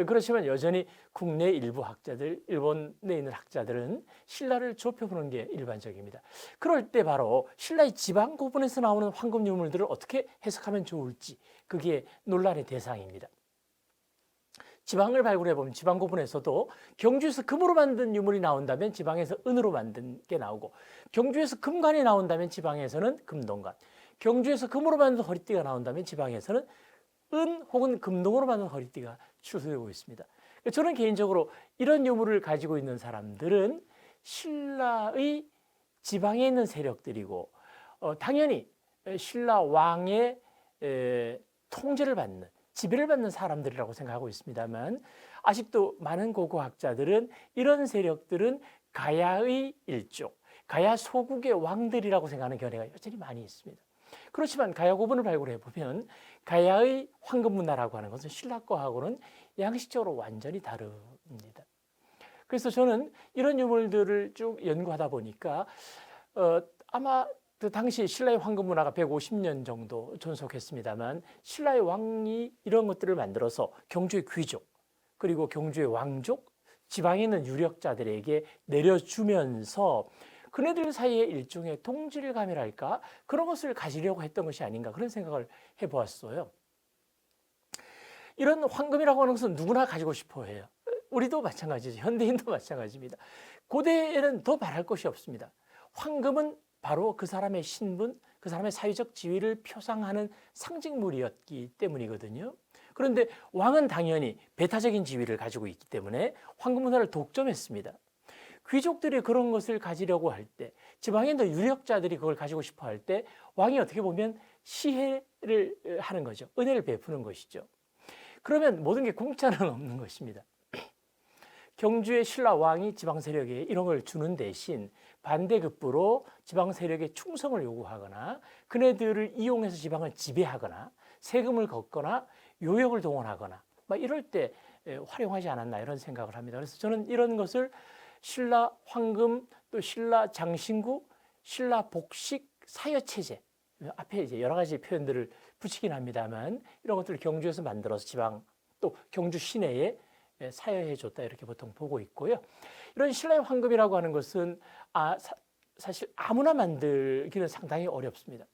그렇지만 여전히 국내 일부 학자들, 일본에 있는 학자들은 신라를 좁혀보는 게 일반적입니다. 그럴 때 바로 신라의 지방 고분에서 나오는 황금 유물들을 어떻게 해석하면 좋을지 그게 논란의 대상입니다. 지방을 발굴해 보면 지방 고분에서도 경주에서 금으로 만든 유물이 나온다면 지방에서 은으로 만든 게 나오고, 경주에서 금관이 나온다면 지방에서는 금동관, 경주에서 금으로 만든 허리띠가 나온다면 지방에서는 은 혹은 금동으로 만든 허리띠가 출토되고 있습니다. 저는 개인적으로 이런 유물을 가지고 있는 사람들은 신라의 지방에 있는 세력들이고, 당연히 신라 왕의 통제를 받는, 지배를 받는 사람들이라고 생각하고 있습니다만, 아직도 많은 고고학자들은 이런 세력들은 가야의 일족, 가야 소국의 왕들이라고 생각하는 견해가 여전히 많이 있습니다. 그렇지만 가야 고분을 발굴해 보면 가야의 황금 문화라고 하는 것은 신라 거하고는 양식적으로 완전히 다릅니다. 그래서 저는 이런 유물들을 쭉 연구하다 보니까 아마 그 당시 신라의 황금 문화가 150년 정도 존속했습니다만, 신라의 왕이 이런 것들을 만들어서 경주의 귀족 그리고 경주의 왕족, 지방에 있는 유력자들에게 내려주면서 그네들 사이에 일종의 동질감이랄까, 그런 것을 가지려고 했던 것이 아닌가, 그런 생각을 해보았어요. 이런 황금이라고 하는 것은 누구나 가지고 싶어 해요. 우리도 마찬가지죠. 현대인도 마찬가지입니다. 고대에는 더 말할 것이 없습니다. 황금은 바로 그 사람의 신분, 그 사람의 사회적 지위를 표상하는 상징물이었기 때문이거든요. 그런데 왕은 당연히 배타적인 지위를 가지고 있기 때문에 황금 문화를 독점했습니다. 귀족들이 그런 것을 가지려고 할 때, 지방에 있는 유력자들이 그걸 가지고 싶어 할 때 왕이 어떻게 보면 시혜를 하는 거죠. 은혜를 베푸는 것이죠. 그러면 모든 게 공짜는 없는 것입니다. 경주의 신라 왕이 지방 세력에 이런 걸 주는 대신 반대급부로 지방 세력에 충성을 요구하거나 그네들을 이용해서 지방을 지배하거나 세금을 걷거나 요역을 동원하거나 막 이럴 때 활용하지 않았나, 이런 생각을 합니다. 그래서 저는 이런 것을 신라 황금, 또 신라 장신구, 신라 복식 사여체제, 앞에 이제 여러 가지 표현들을 붙이긴 합니다만, 이런 것들을 경주에서 만들어서 지방 또 경주 시내에 사여해 줬다, 이렇게 보통 보고 있고요. 이런 신라의 황금이라고 하는 것은 사실 아무나 만들기는 상당히 어렵습니다.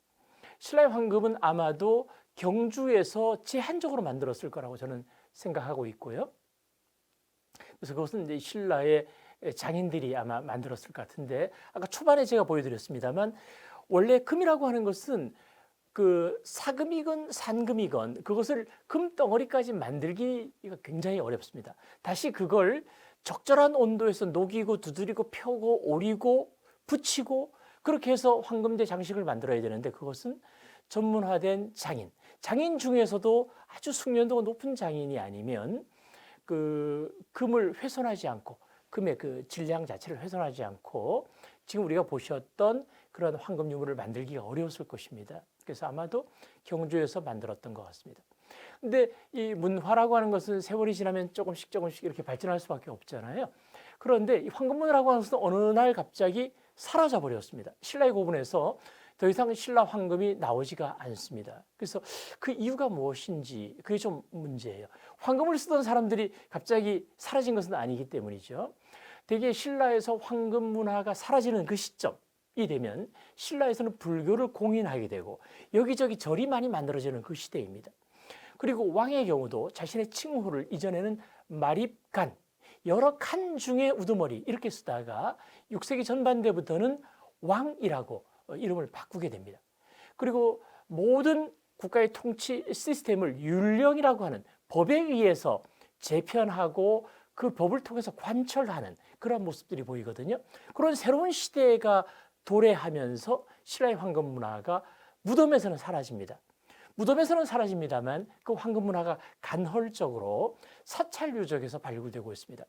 신라의 황금은 아마도 경주에서 제한적으로 만들었을 거라고 저는 생각하고 있고요. 그래서 그것은 이제 신라의 장인들이 아마 만들었을 것 같은데, 아까 초반에 제가 보여드렸습니다만, 원래 금이라고 하는 것은 그 사금이건 산금이건 그것을 금덩어리까지 만들기가 굉장히 어렵습니다. 다시 그걸 적절한 온도에서 녹이고 두드리고 펴고 오리고 붙이고 그렇게 해서 황금대 장식을 만들어야 되는데, 그것은 전문화된 장인 중에서도 아주 숙련도가 높은 장인이 아니면 그 금을 훼손하지 않고, 금의 그 질량 자체를 훼손하지 않고 지금 우리가 보셨던 그런 황금 유물을 만들기가 어려웠을 것입니다. 그래서 아마도 경주에서 만들었던 것 같습니다. 근데 이 문화라고 하는 것은 세월이 지나면 조금씩 이렇게 발전할 수밖에 없잖아요. 그런데 이 황금문화라고 하는 것은 어느 날 갑자기 사라져 버렸습니다. 신라의 고분에서 더 이상 신라 황금이 나오지가 않습니다. 그래서 그 이유가 무엇인지 그게 좀 문제예요. 황금을 쓰던 사람들이 갑자기 사라진 것은 아니기 때문이죠. 대개 신라에서 황금 문화가 사라지는 그 시점이 되면 신라에서는 불교를 공인하게 되고 여기저기 절이 많이 만들어지는 그 시대입니다. 그리고 왕의 경우도 자신의 칭호를 이전에는 마립간, 여러 칸 중에 우두머리 이렇게 쓰다가 6세기 전반대부터는 왕이라고 이름을 바꾸게 됩니다. 그리고 모든 국가의 통치 시스템을 율령이라고 하는 법에 의해서 재편하고 그 법을 통해서 관철하는 그런 모습들이 보이거든요. 그런 새로운 시대가 도래하면서 신라의 황금 문화가 무덤에서는 사라집니다. 무덤에서는 사라집니다만 그 황금 문화가 간헐적으로 사찰 유적에서 발굴되고 있습니다.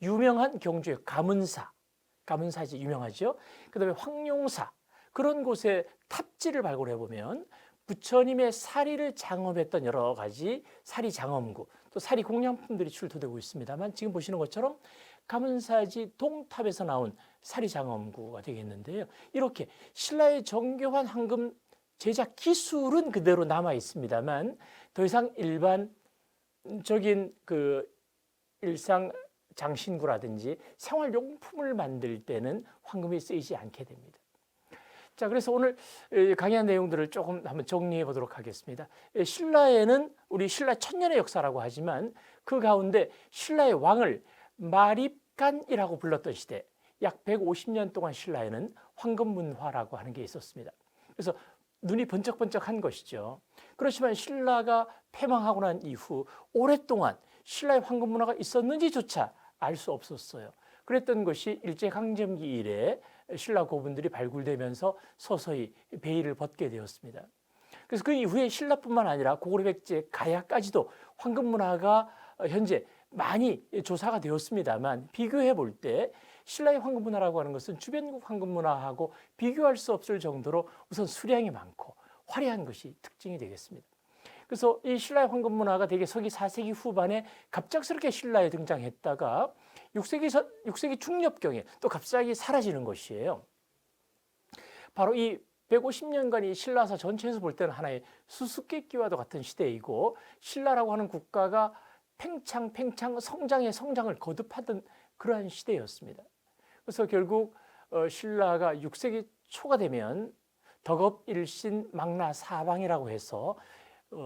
유명한 경주의 가문사지 유명하죠. 그다음에 황룡사, 그런 곳에 탑지를 발굴해 보면 부처님의 사리를 장엄했던 여러 가지 사리 장엄구, 또 사리 공양품들이 출토되고 있습니다만, 지금 보시는 것처럼 가문사지 동탑에서 나온 사리 장엄구가 되겠는데요. 이렇게 신라의 정교한 황금 제작 기술은 그대로 남아 있습니다만 더 이상 일반 기본적인 그 일상 장신구라든지 생활용품을 만들 때는 황금이 쓰이지 않게 됩니다. 자, 그래서 오늘 강의한 내용들을 조금 한번 정리해 보도록 하겠습니다. 신라에는 우리 신라 천년의 역사라고 하지만 그 가운데 신라의 왕을 마립간이라고 불렀던 시대, 약 150년 동안 신라에는 황금문화라고 하는 게 있었습니다. 그래서 눈이 번쩍번쩍한 것이죠. 그렇지만 신라가 패망하고 난 이후 오랫동안 신라의 황금문화가 있었는지조차 알 수 없었어요. 그랬던 것이 일제강점기 이래 신라 고분들이 발굴되면서 서서히 베일을 벗게 되었습니다. 그래서 그 이후에 신라뿐만 아니라 고구려 백제 가야까지도 황금문화가 현재 많이 조사가 되었습니다만 비교해 볼 때 신라의 황금문화라고 하는 것은 주변국 황금문화하고 비교할 수 없을 정도로 우선 수량이 많고 화려한 것이 특징이 되겠습니다. 그래서 이 신라의 황금문화가 대개 서기 4세기 후반에 갑작스럽게 신라에 등장했다가 6세기 중엽경에 또 갑자기 사라지는 것이에요. 바로 이 150년간이 신라사 전체에서 볼 때는 하나의 수수께끼와도 같은 시대이고 신라라고 하는 국가가 팽창 성장을 거듭하던 그러한 시대였습니다. 그래서 결국 신라가 6세기 초가 되면 덕업일신 망나사방이라고 해서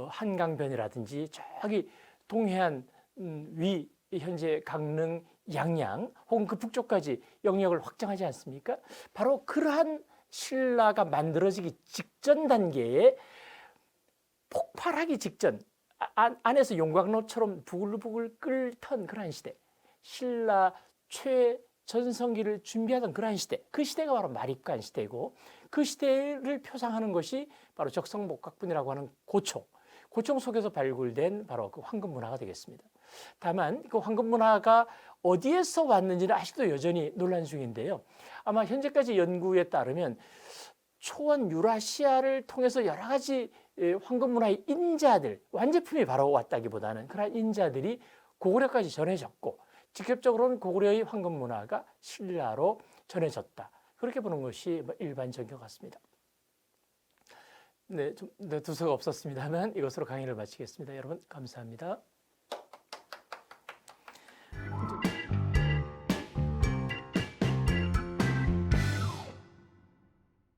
한강변이라든지 저기 동해안 위 현재 강릉 양양 혹은 그 북쪽까지 영역을 확장하지 않습니까? 바로 그러한 신라가 만들어지기 직전 단계에 폭발하기 직전 안에서 용광로처럼 부글부글 끓던 그러한 시대, 신라 최전성기를 준비하던 그러한 시대, 그 시대가 바로 마립간 시대고 그 시대를 표상하는 것이 바로 적성목각분이라고 하는 고총 속에서 발굴된 바로 그 황금문화가 되겠습니다. 다만 그 황금문화가 어디에서 왔는지는 아직도 여전히 논란 중인데요. 아마 현재까지 연구에 따르면 초원 유라시아를 통해서 여러 가지 황금문화의 인자들, 완제품이 바로 왔다기보다는 그런 인자들이 고구려까지 전해졌고 직접적으로는 고구려의 황금문화가 신라로 전해졌다. 그렇게 보는 것이 일반적인 것 같습니다. 네, 좀 두서가 없었습니다만 이것으로 강의를 마치겠습니다. 여러분 감사합니다.